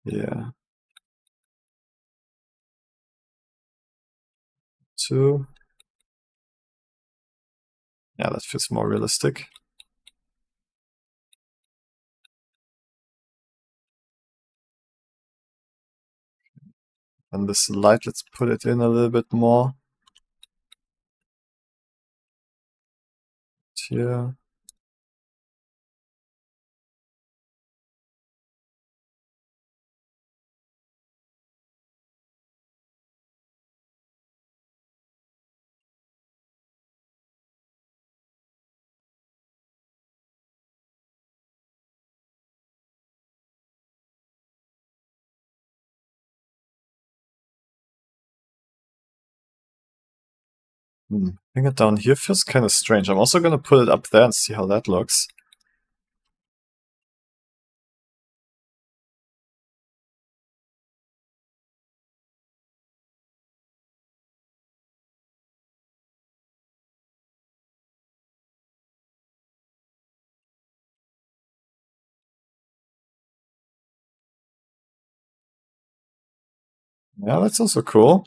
Yeah. 2. Yeah, that feels more realistic. And this light, let's put it in a little bit more. Here. Bring it down here feels kind of strange. I'm also going to put it up there and see how that looks. Yeah, that's also cool.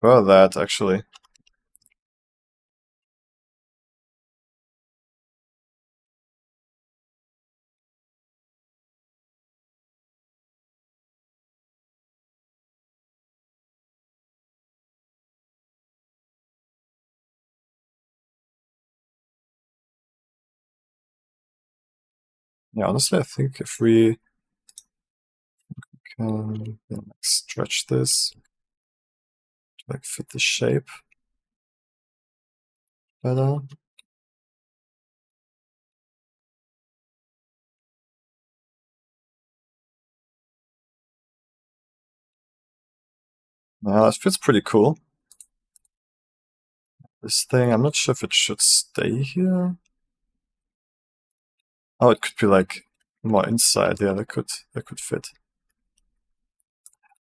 Well, that actually. Yeah, honestly, I think if we can like, stretch this to like fit the shape better. Yeah, that feels pretty cool. This thing, I'm not sure if it should stay here. Oh, it could be like more inside. Yeah, that could fit.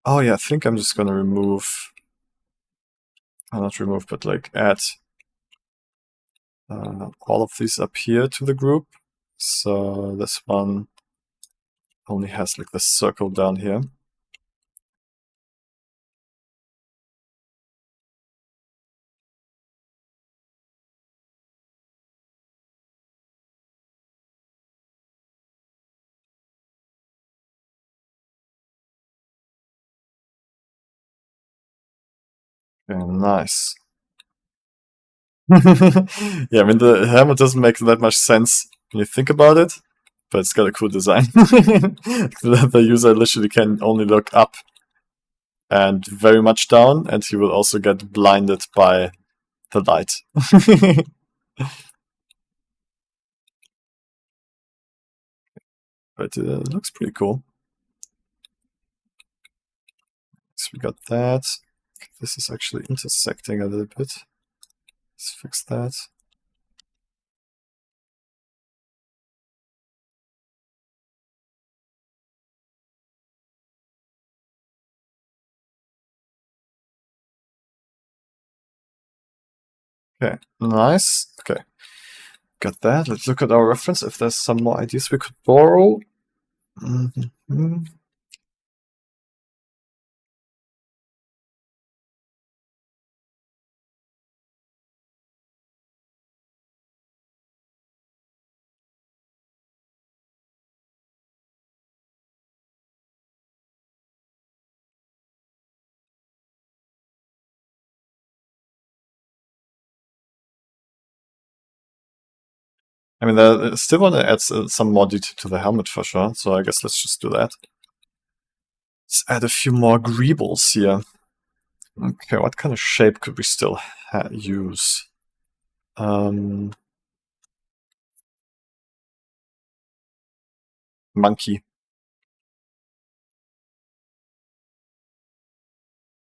Oh yeah, I think I'm just gonna remove. Not remove, but like add all of these up here to the group. So this one only has like the circle down here. Okay, nice. Yeah, I mean the helmet doesn't make that much sense when you think about it, but it's got a cool design. The user literally can only look up and very much down, and he will also get blinded by the light. But it looks pretty cool. So we got that. This is actually intersecting a little bit. Let's fix that. Okay, nice. Okay, got that. Let's look at our reference if there's some more ideas we could borrow. Mm-hmm. I mean, I still want to add some more detail to the helmet for sure, so I guess let's just do that. Let's add a few more greebles here. Okay, what kind of shape could we still use? Monkey.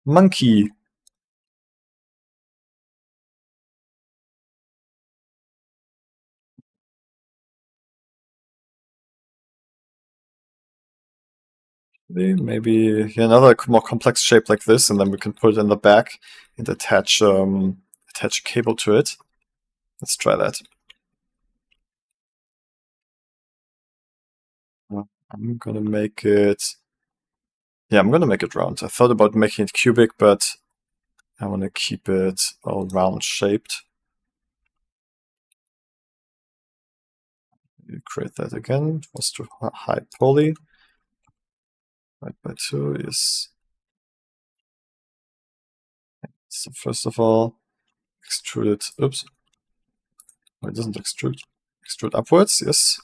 Monkey. Maybe another more complex shape like this, and then we can put it in the back and attach attach a cable to it. Let's try that. I'm gonna make it. Yeah, I'm gonna make it round. I thought about making it cubic, but I want to keep it all round shaped. Create that again. It was too high poly. Right by 2 is. So first of all, extrude it. Oops. Oh, it doesn't extrude. Extrude upwards. Yes.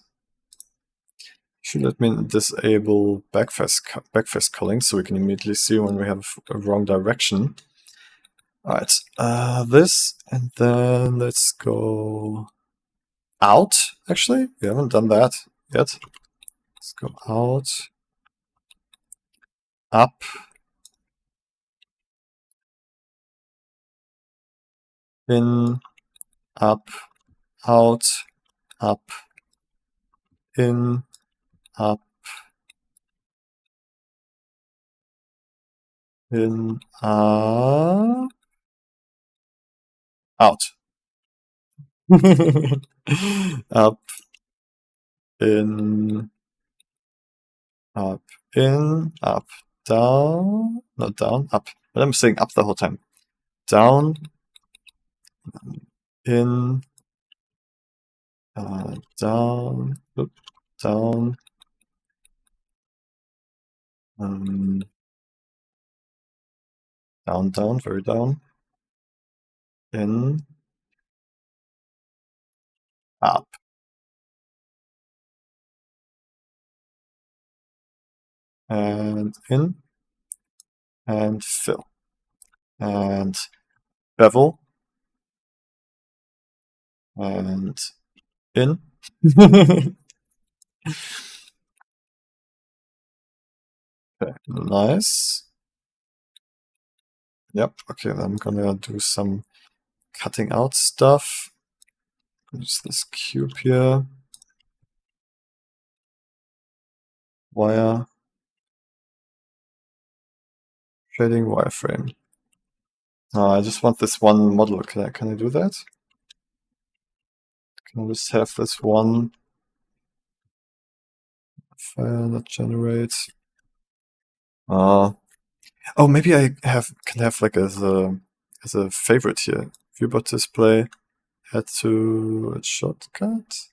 Should let me disable backface culling so we can immediately see when we have a wrong direction. Alright, this, and then let's go out, actually. We haven't done that yet. Let's go out, up, in, up, out, up, in, up, in, out. Up, in, up, in, up, down, not down, up. But I'm saying up the whole time. Down, in, down, down, down, down, very down, in, up. And in, and fill. And bevel. And in. Okay, nice. Yep, okay, then I'm gonna do some cutting out stuff. Use this cube here. Wire. Shading wireframe. Oh, I just want this one model. Can I do that? Can I just have this one file that generates? Oh, maybe I can have like as a favorite here. Viewbot display. Add to a shortcut.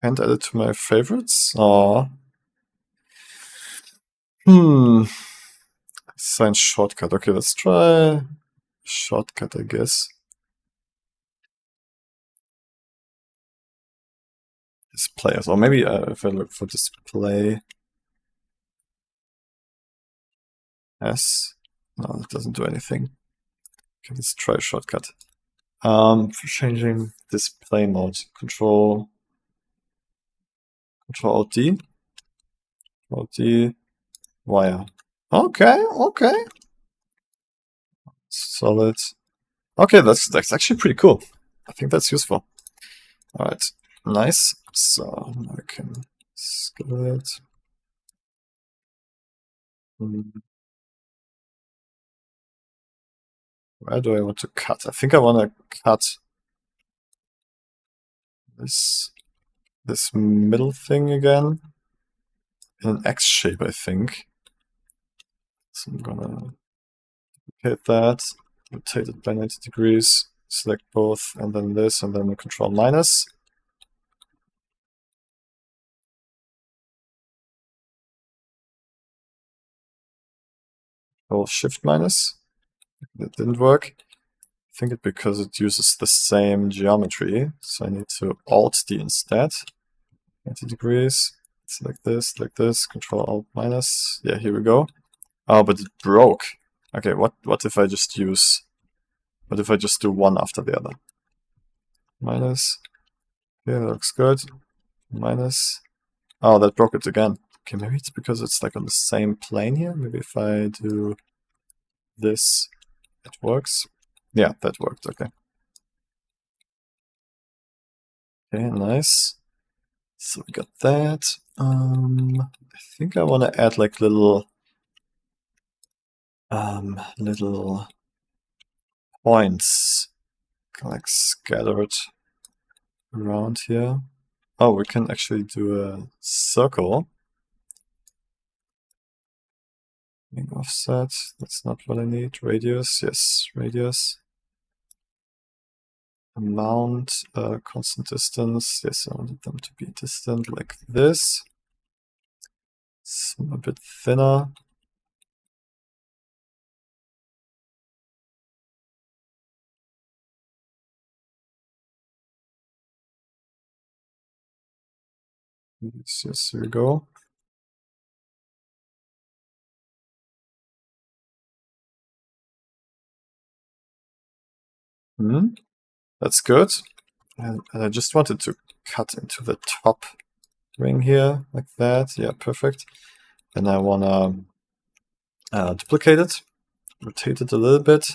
And add it to my favorites. Oh. Assign shortcut. Okay, let's try shortcut, I guess. display as well. Maybe if I look for display S, no, that doesn't do anything. Okay, let's try a shortcut. For changing display mode, Control Alt D, Alt D, wire. Okay, okay. Solid. Okay, that's actually pretty cool. I think that's useful. All right, nice. So now I can scale it. Where do I want to cut? I think I want to cut this middle thing again in an X shape, I think. So I'm gonna hit that, rotate it by 90 degrees, select both, and then this, and then Control minus. Control Shift minus. That didn't work. I think it's because it uses the same geometry, so I need to Alt D instead. 90 degrees, select this, Control Alt minus. Yeah, here we go. Oh, but it broke. Okay, what if I just use... What if I just do one after the other? Minus. Okay, that looks good. Minus. Oh, that broke it again. Okay, maybe it's because it's like on the same plane here. Maybe if I do this, it works. Yeah, that worked, okay. Okay, nice. So we got that. I think I want to add like little points like scattered around here. Oh, we can actually do a circle. Offset, that's not what I need. Radius, yes, radius. Amount, constant distance. Yes, I wanted them to be distant like this. Some a bit thinner. Yes, here we go. That's good. And I just wanted to cut into the top ring here, like that. Yeah, perfect. Then I want to duplicate it, rotate it a little bit,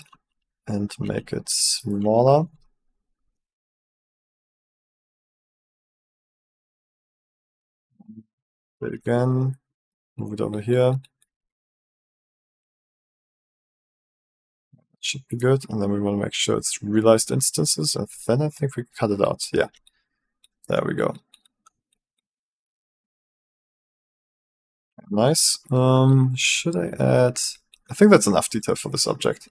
and make it smaller. Do it again, move it over here. Should be good. And then we want to make sure it's realized instances, and then I think we cut it out. Yeah, there we go. Nice. Should I add... I think that's enough detail for this object.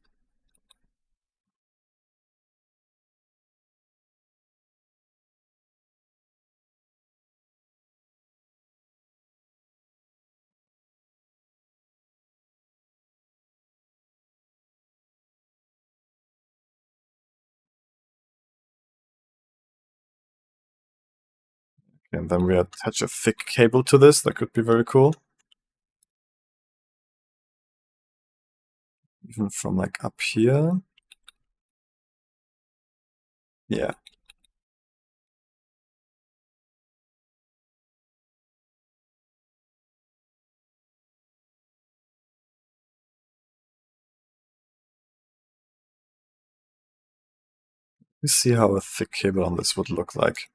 And then we attach a thick cable to this. That could be very cool. Even from like up here. Yeah. Let's see how a thick cable on this would look like.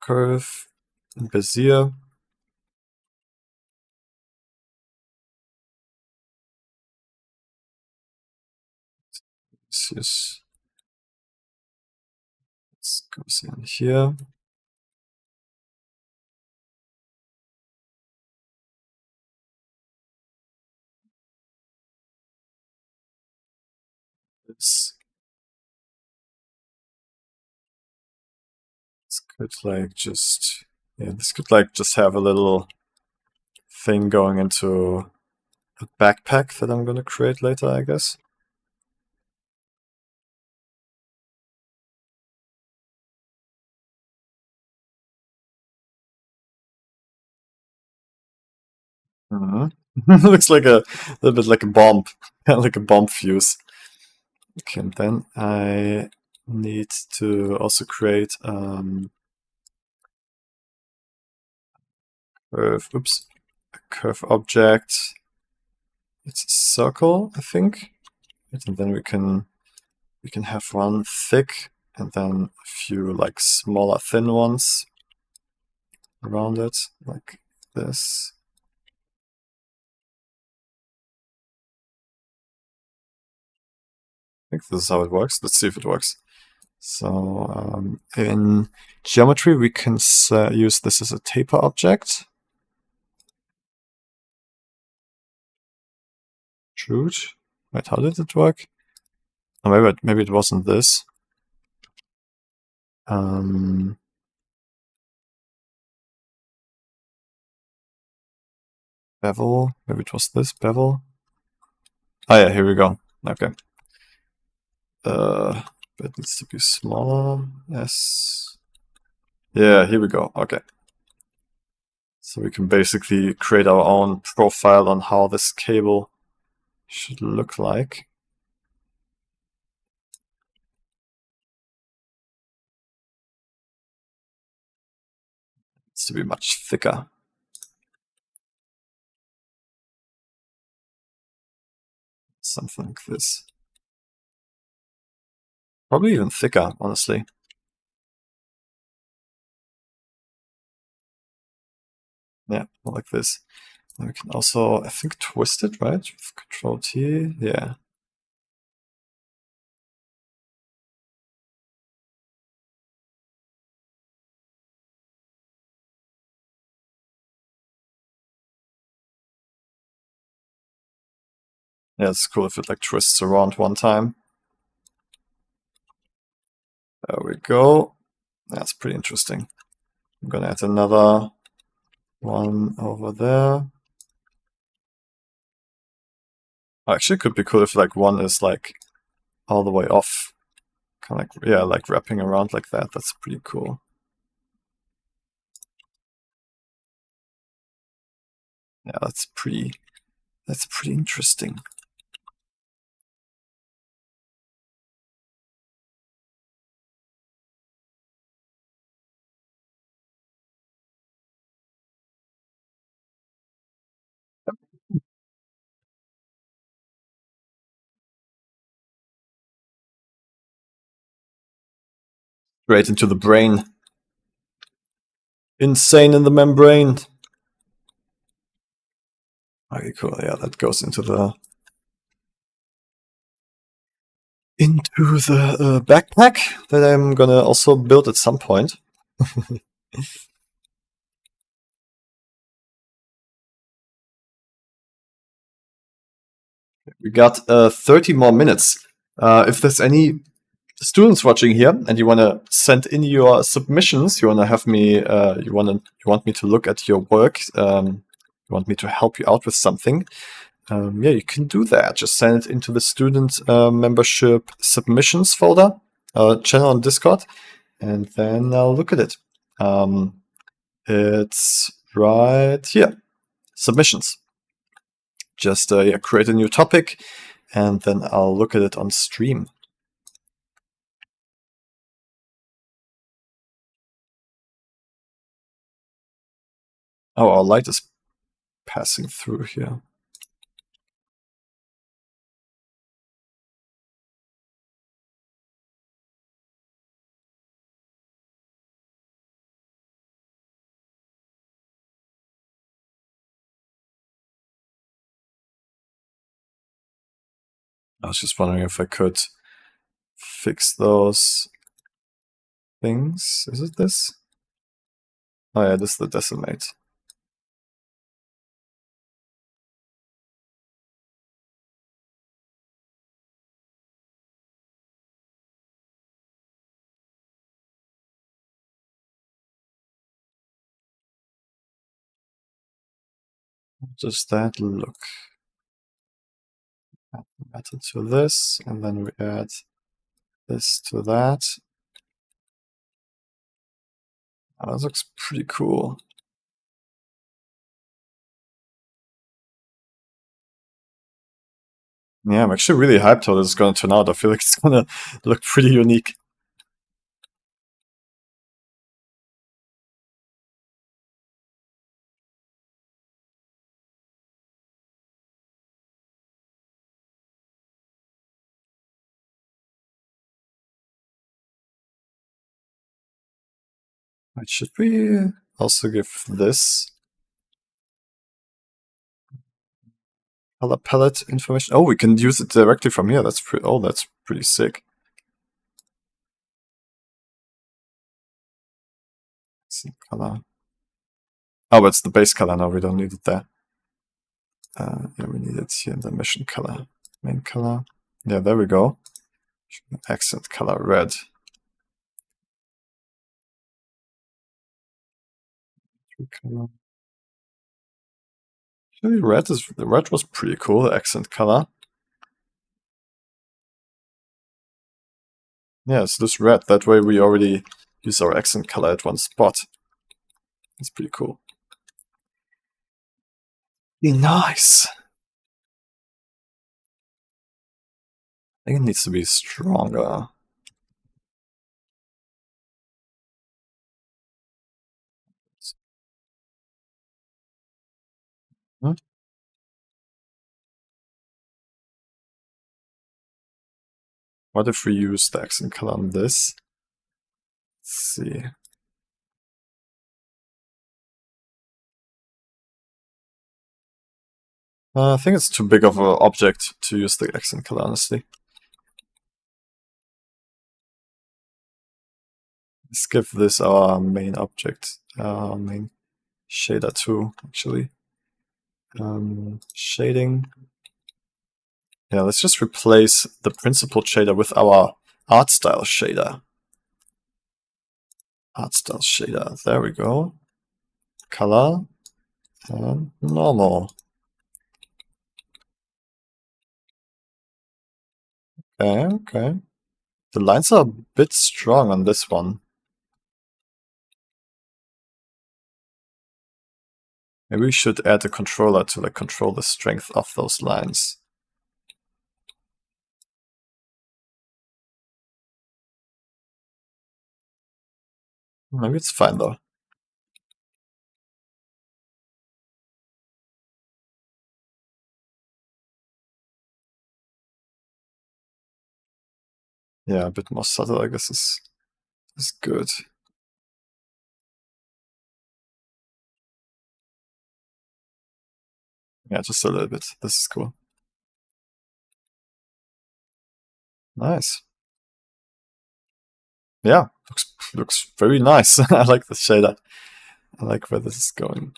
Curve, Bezier. This goes in here. This could like just, yeah, this could like just have a little thing going into a backpack that I'm going to create later, I guess. Looks like a little bit like a bomb, like a bomb fuse. Okay, and then I need to also create curve. Oops, a curve object. It's a circle, I think. And then we can have one thick and then a few like smaller thin ones around it, like this. I think this is how it works. Let's see if it works. So in geometry, we can use this as a taper object. Shoot. Wait, how did it work? Oh, maybe it wasn't this. Bevel. Maybe it was this bevel. Oh yeah, here we go. Okay. It needs to be smaller. Yes. Yeah, here we go. Okay. So we can basically create our own profile on how this cable should look like. It needs to be much thicker. Something like this. Probably even thicker, honestly. Yeah, like this. And we can also, I think, twist it, right? With Control T. Yeah. Yeah, it's cool if it like twists around one time. There we go. That's pretty interesting. I'm gonna add another one over there. Actually, it could be cool if like one is like all the way off. Kind of like, yeah, like wrapping around like that. That's pretty cool. Yeah, that's pretty interesting. Straight into the brain. Insane in the membrane. Okay, cool. Yeah, that goes into the backpack that I'm gonna also build at some point. We got 30 more minutes. If there's any students watching here and you want to send in your submissions, you want to have me, you want me to look at your work, you want me to help you out with something, yeah, you can do that. Just send it into the student membership submissions folder, channel on Discord, and then I'll look at it. It's right here, submissions. Just yeah, create a new topic, and then I'll look at it on stream. Oh, our light is passing through here. I was just wondering if I could fix those things. Is it this? Oh yeah, this is the decimate. How does that look? Add it to this, and then we add this to that. Oh, that looks pretty cool. Yeah, I'm actually really hyped how this is gonna turn out. I feel like it's gonna look pretty unique. Right, should we also give this color palette information? Oh, we can use it directly from here. That's that's pretty sick. Color. Oh, but it's the base color now. We don't need it there. Yeah, we need it here in the mission color, main color. Yeah, there we go. Accent color red. Color. Actually, the red was pretty cool. The accent color. Yeah, it's this red. That way we already use our accent color at one spot. It's pretty cool. Be nice. I think it needs to be stronger. Hmm? What if we use the accent color on this? Let's see. I think it's too big of an object to use the accent color, honestly. Let's give this our main object, main shader too, actually. Shading. Yeah, let's just replace the principled shader with our art style shader. Art style shader, there we go. Color and normal. Okay. The lines are a bit strong on this one. Maybe we should add a controller to like control the strength of those lines. Maybe it's fine though. Yeah, a bit more subtle, I guess, is good. Yeah, just a little bit. This is cool. Nice. Yeah, looks very nice. I like the shader. I like where this is going.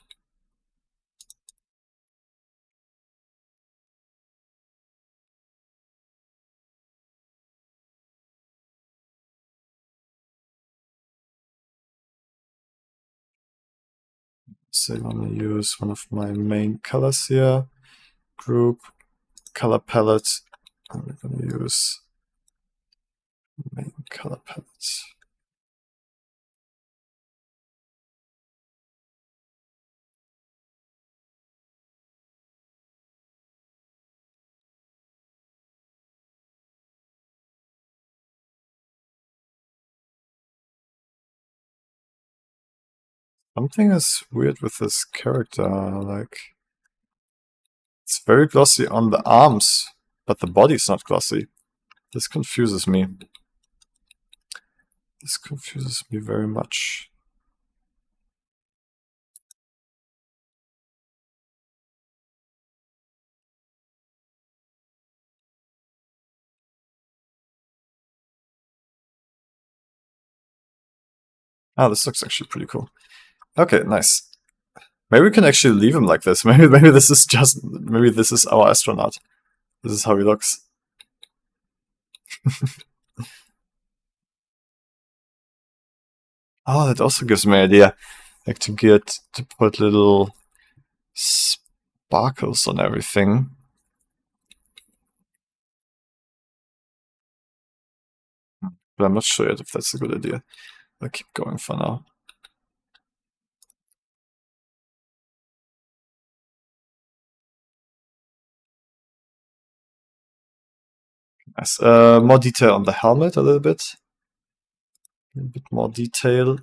So I'm gonna use one of my main colors here. Group, color palette. I'm gonna use main color palette. Something is weird with this character, like it's very glossy on the arms, but the body's not glossy. This confuses me. This confuses me very much. Ah, this looks actually pretty cool. Okay, nice. Maybe we can actually leave him like this. Maybe this is our astronaut. This is how he looks. Oh, that also gives me an idea. Like to put little sparkles on everything. But I'm not sure yet if that's a good idea. I'll keep going for now. Nice. More detail on the helmet a little bit. A bit more detail.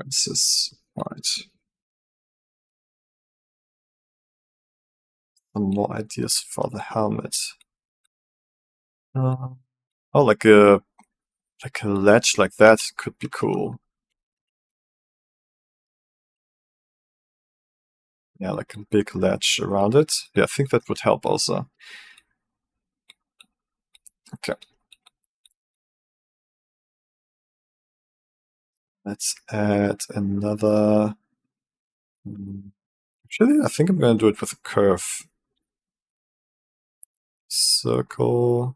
This is right. Some more ideas for the helmet. Oh, like a ledge like that could be cool. Yeah, like a big ledge around it. Yeah, I think that would help also. Okay. Let's add another. Actually, I think I'm going to do it with a curve. Circle.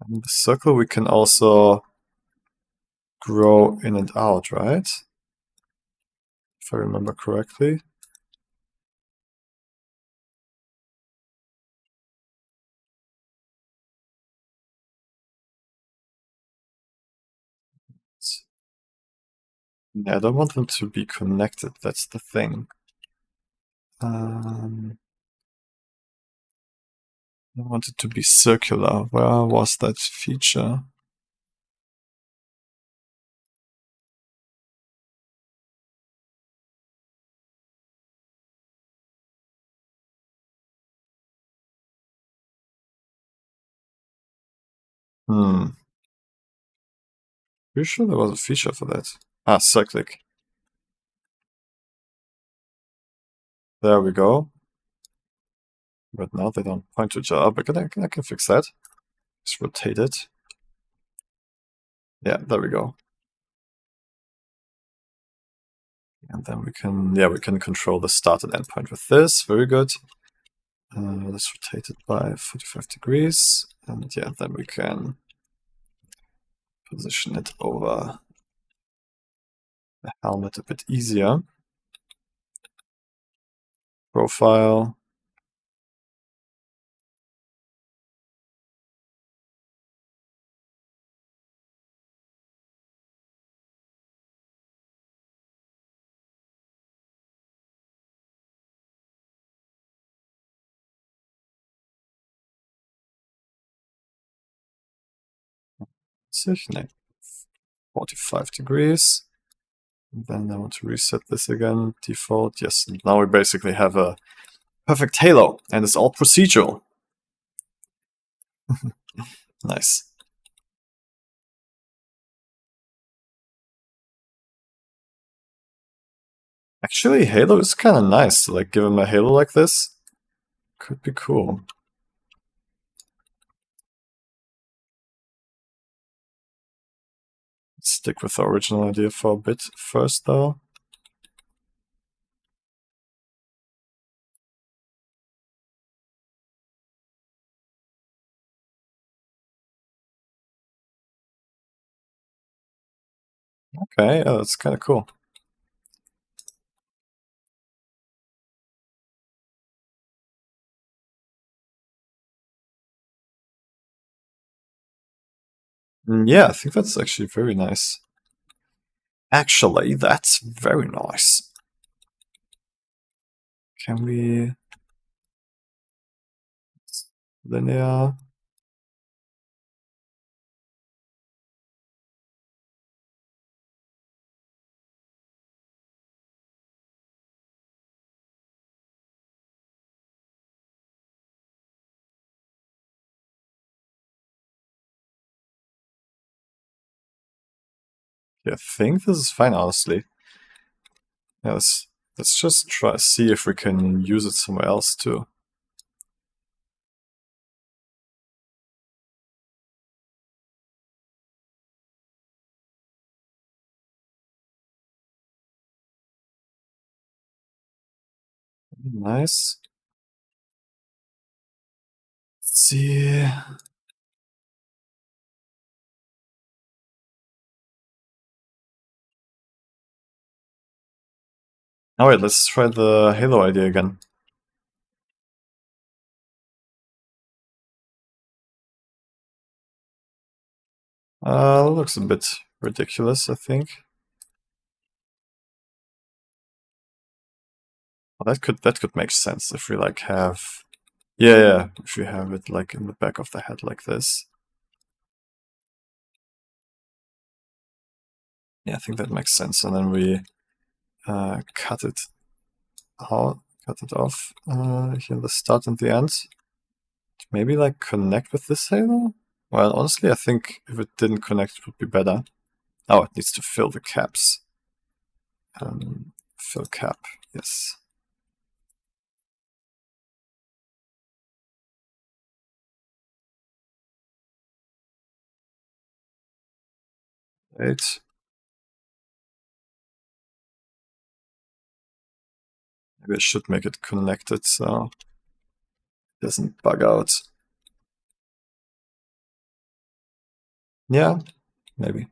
And the circle we can also grow in and out, right? If I remember correctly. Yeah, I don't want them to be connected, that's the thing. I want it to be circular. Where was that feature? Pretty sure there was a feature for that. Ah, cyclic. There we go. But now they don't point to each other, but I can fix that. Just rotate it. Yeah, there we go. And then we can control the start and end point with this. Very good. Let's rotate it by 45 degrees. And yeah, then we can position it over the helmet a bit easier. Profile. Positioning 45 degrees. And then I want to reset this again. Default. Yes. And now we basically have a perfect halo, and it's all procedural. Nice. Actually, halo is kind of nice. Like, give him a halo like this. Could be cool. Stick with the original idea for a bit first, though. Okay, that's kind of cool. Yeah, I think that's actually very nice. Actually, that's very nice. Can we... Linear... Yeah, I think this is fine, honestly. Yeah, let's just try see if we can use it somewhere else too. Nice. Let's see. Alright, let's try the halo idea again. Looks a bit ridiculous, I think. Well, that could make sense if we like have, yeah, if we have it like in the back of the head like this. Yeah, I think that makes sense. And then we cut it out, cut it off here, the start and the end. Maybe like connect with this halo? Well, honestly, I think if it didn't connect, it would be better. Oh, it needs to fill the caps. Fill cap, yes. Right. Maybe I should make it connected so it doesn't bug out. Yeah, maybe.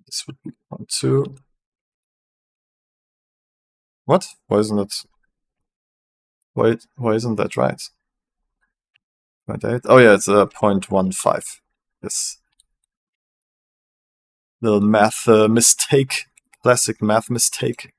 This would be 1, 2. What? Why isn't it? Why isn't that right? 0.8? Oh yeah, it's 0.15. Yes. Little math mistake. Classic math mistake.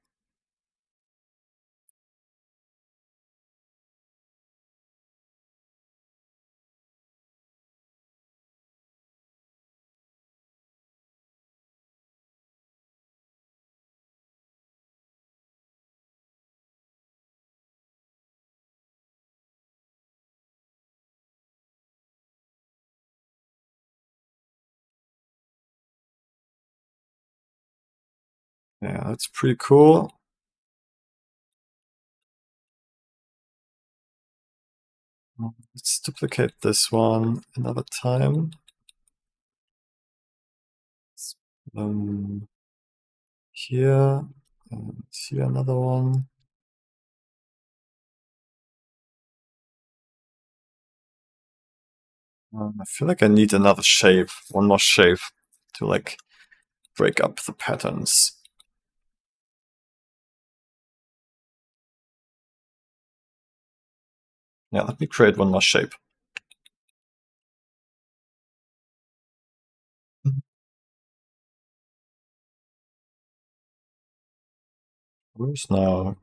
Yeah, that's pretty cool. Let's duplicate this one another time. Here, and here another one. I feel like I need another shape, one more shape, to like break up the patterns. Yeah, let me create one more shape. Where's now?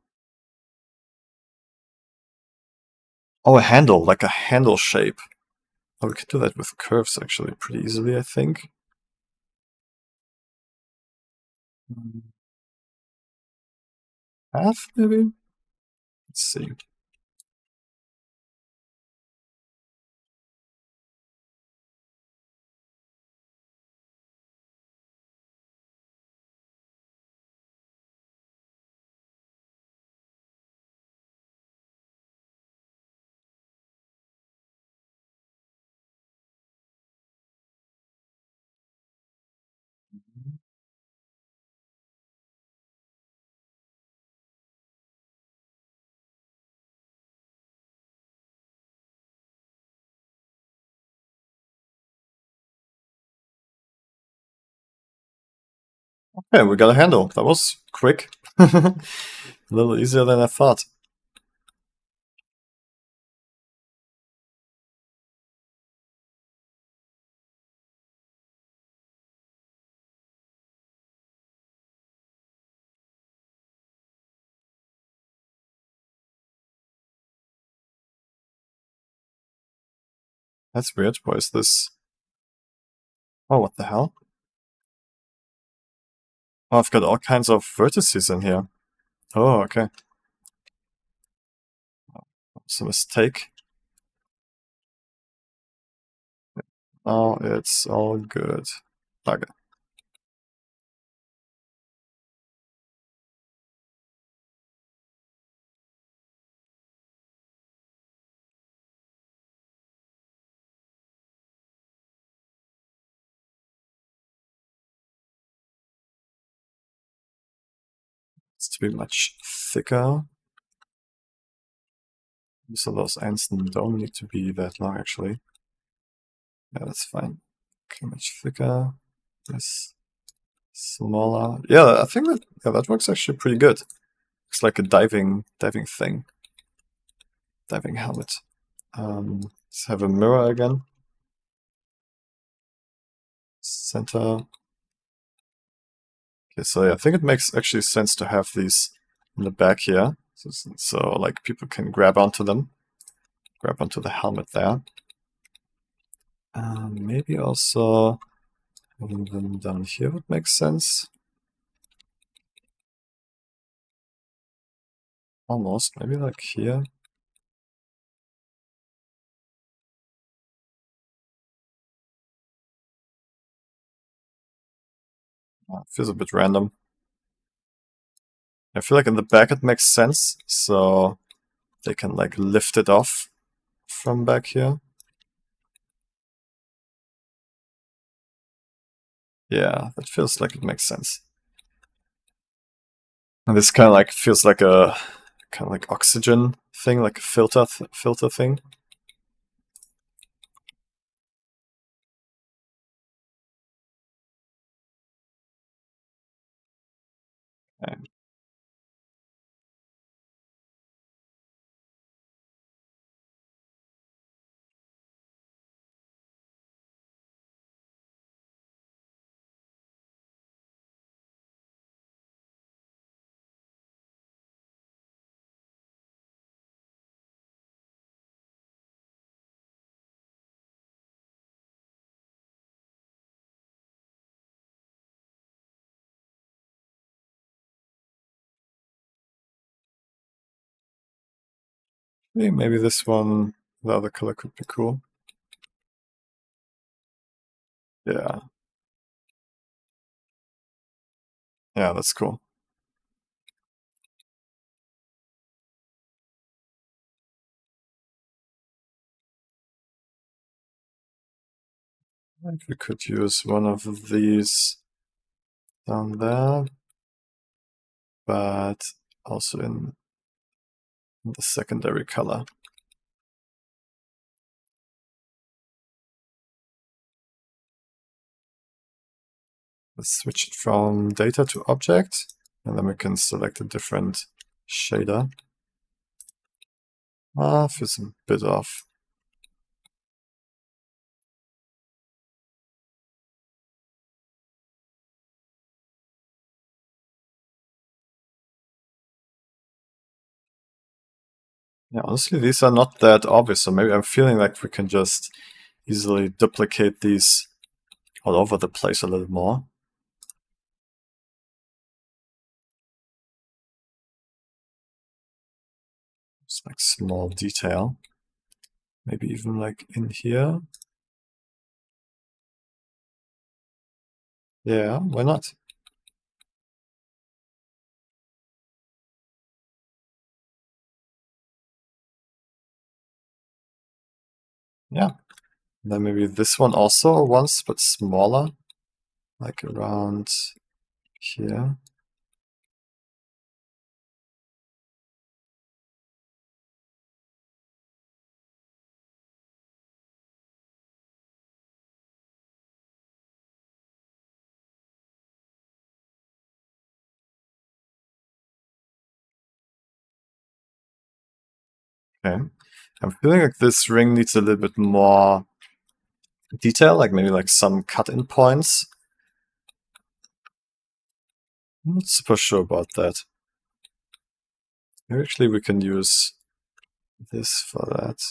Oh, a handle, like a handle shape. Oh, we could do that with curves actually pretty easily, I think. Half, maybe? Let's see. Okay, we got a handle. That was quick. A little easier than I thought. That's weird. Why is this? Oh, what the hell? Oh, I've got all kinds of vertices in here. Oh, okay. It's a mistake. Oh, it's all good. Okay. It's to be much thicker. So those ends don't need to be that long, actually. Yeah, that's fine. Okay, much thicker. This smaller. Yeah, I think that that works actually pretty good. Looks like a diving thing. Diving helmet. Let's have a mirror again. Center. Okay, so yeah, I think it makes actually sense to have these in the back here. So like people can grab onto them. Grab onto the helmet there. Maybe also having them down here would make sense. Almost, maybe like here. Feels a bit random. I feel like in the back it makes sense, so they can like lift it off from back here. Yeah, that feels like it makes sense. And this kind of like feels like a kind of like oxygen thing, like a filter thing. Okay. Maybe this one, the other color could be cool. Yeah. Yeah, that's cool. I think we could use one of these down there, but also in the secondary color. Let's switch it from data to object, and then we can select a different shader. Feels a bit off. Yeah, honestly, these are not that obvious, so maybe I'm feeling like we can just easily duplicate these all over the place a little more. Just like small detail. Maybe even like in here. Yeah, why not? Yeah. And then maybe this one also once, but smaller. Like around here. Okay. I'm feeling like this ring needs a little bit more detail, like maybe like some cut-in points. I'm not super sure about that. Maybe actually we can use this for that.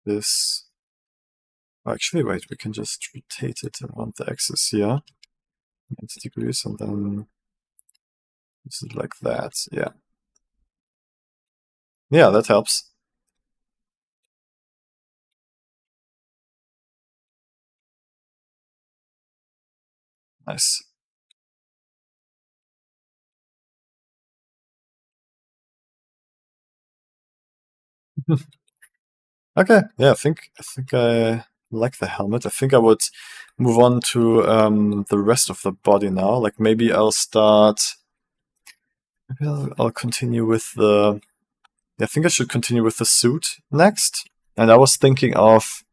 This. Oh, actually, wait, we can just rotate it around the axis here. 90 degrees, and then this is like that. Yeah. Yeah, that helps. Nice. Okay, yeah, I think I like the helmet. I think I would move on to the rest of the body now. Like maybe I'll start. Maybe I'll continue with the. Yeah, I think I should continue with the suit next. And I was thinking of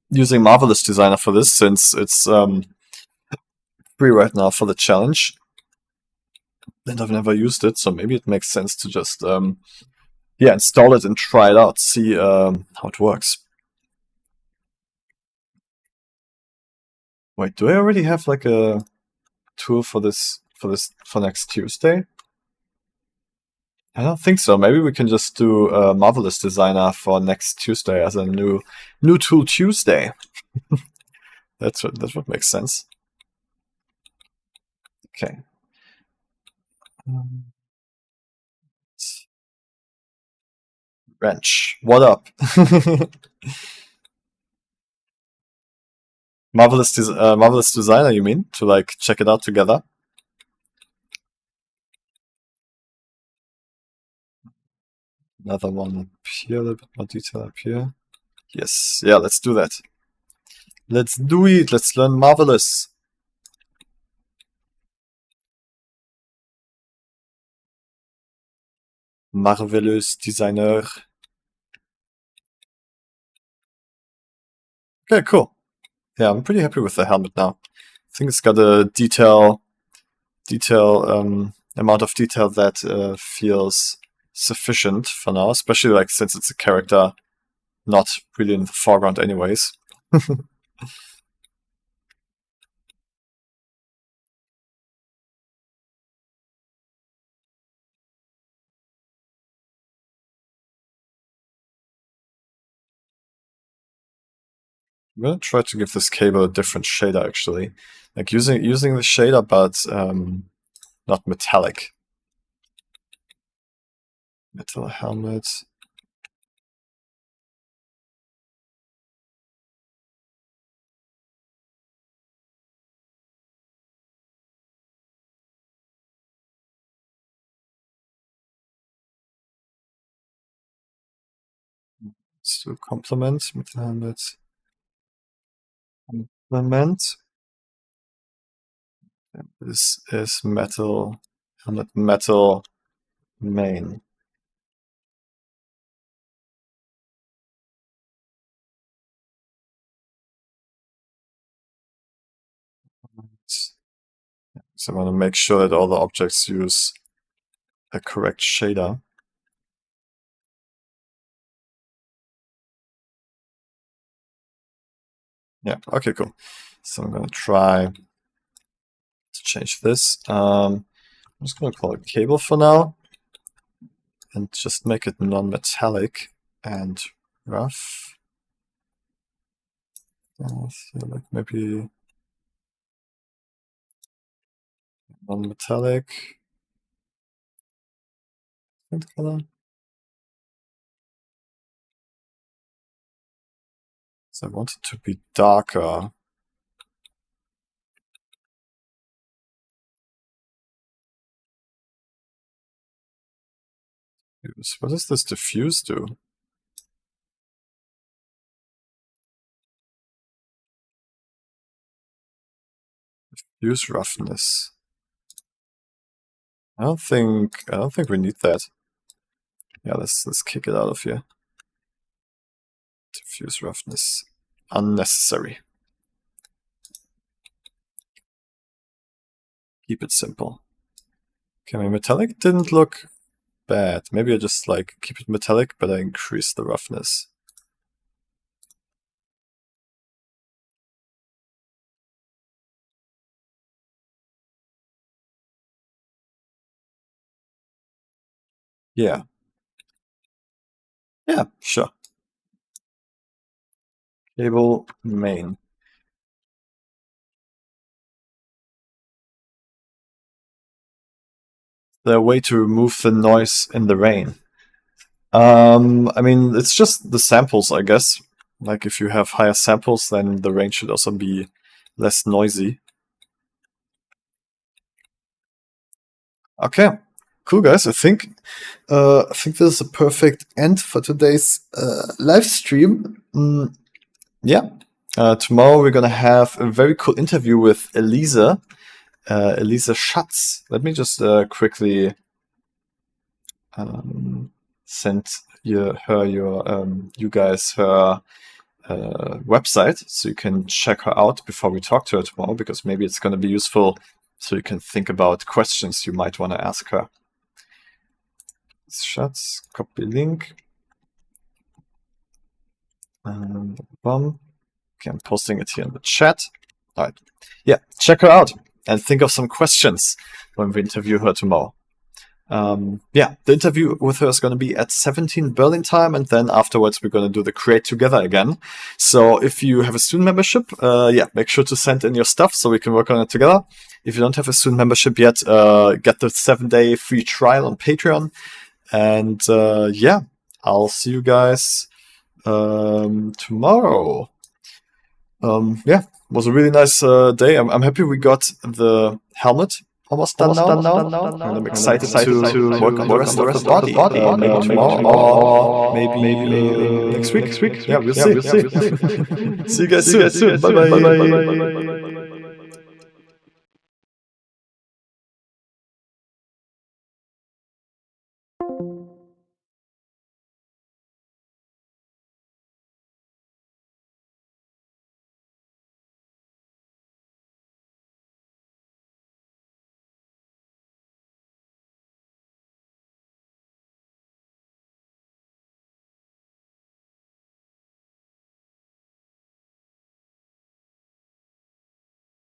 using Marvelous Designer for this, since it's free right now for the challenge. And I've never used it, so maybe it makes sense to just install it and try it out, see how it works. Wait, do I already have like a tool for next Tuesday? I don't think so. Maybe we can just do Marvelous Designer for next Tuesday as a new tool Tuesday. That's what makes sense. Okay. Wrench, what up? Marvelous Designer, you mean? To like check it out together? Another one up here, a little bit more detail up here. Yes, yeah, let's do that. Let's do it. Let's learn Marvelous. Marvelous Designer. Okay, cool. Yeah, I'm pretty happy with the helmet now. I think it's got a amount of detail that feels sufficient for now, especially like since it's a character not really in the foreground anyways. I'm gonna try to give this cable a different shader actually. Like using the shader, but not metallic. Metal helmet. Let's do complement, metal helmet. Complement. This is metal helmet, metal main. So I want to make sure that all the objects use a correct shader. Yeah, okay, cool. So I'm going to try to change this. I'm just going to call it cable for now. And just make it non-metallic and rough. So like maybe non-metallic. Color. So I want it to be darker. What does this diffuse do? Diffuse roughness. I don't think we need that. Yeah, let's kick it out of here. Diffuse roughness. Unnecessary. Keep it simple. Okay, my metallic didn't look bad. Maybe I just like keep it metallic, but I increase the roughness. Yeah. Yeah, sure. Cable main. The way to remove the noise in the rain. I mean, it's just the samples, I guess. Like if you have higher samples, then the rain should also be less noisy. Okay, cool guys. I think this is a perfect end for today's live stream. Yeah. Tomorrow we're gonna have a very cool interview with Elisa Schatz. Let me just quickly send you guys her website, so you can check her out before we talk to her tomorrow, because maybe it's going to be useful so you can think about questions you might want to ask her. Shots, copy link. And boom. Okay, I'm posting it here in the chat. All right. Yeah, check her out and think of some questions when we interview her tomorrow. Yeah, the interview with her is going to be at 17 Berlin time, and then afterwards we're going to do the Create Together again. So if you have a student membership, yeah, make sure to send in your stuff so we can work on it together. If you don't have a student membership yet, get the 7-day free trial on Patreon. And yeah, I'll see you guys tomorrow. Yeah, it was a really nice day. I'm happy we got the helmet almost done now. And I'm excited to work on the rest of the body. Maybe tomorrow or maybe next week. Yeah, we'll see. See you guys soon. Bye-bye.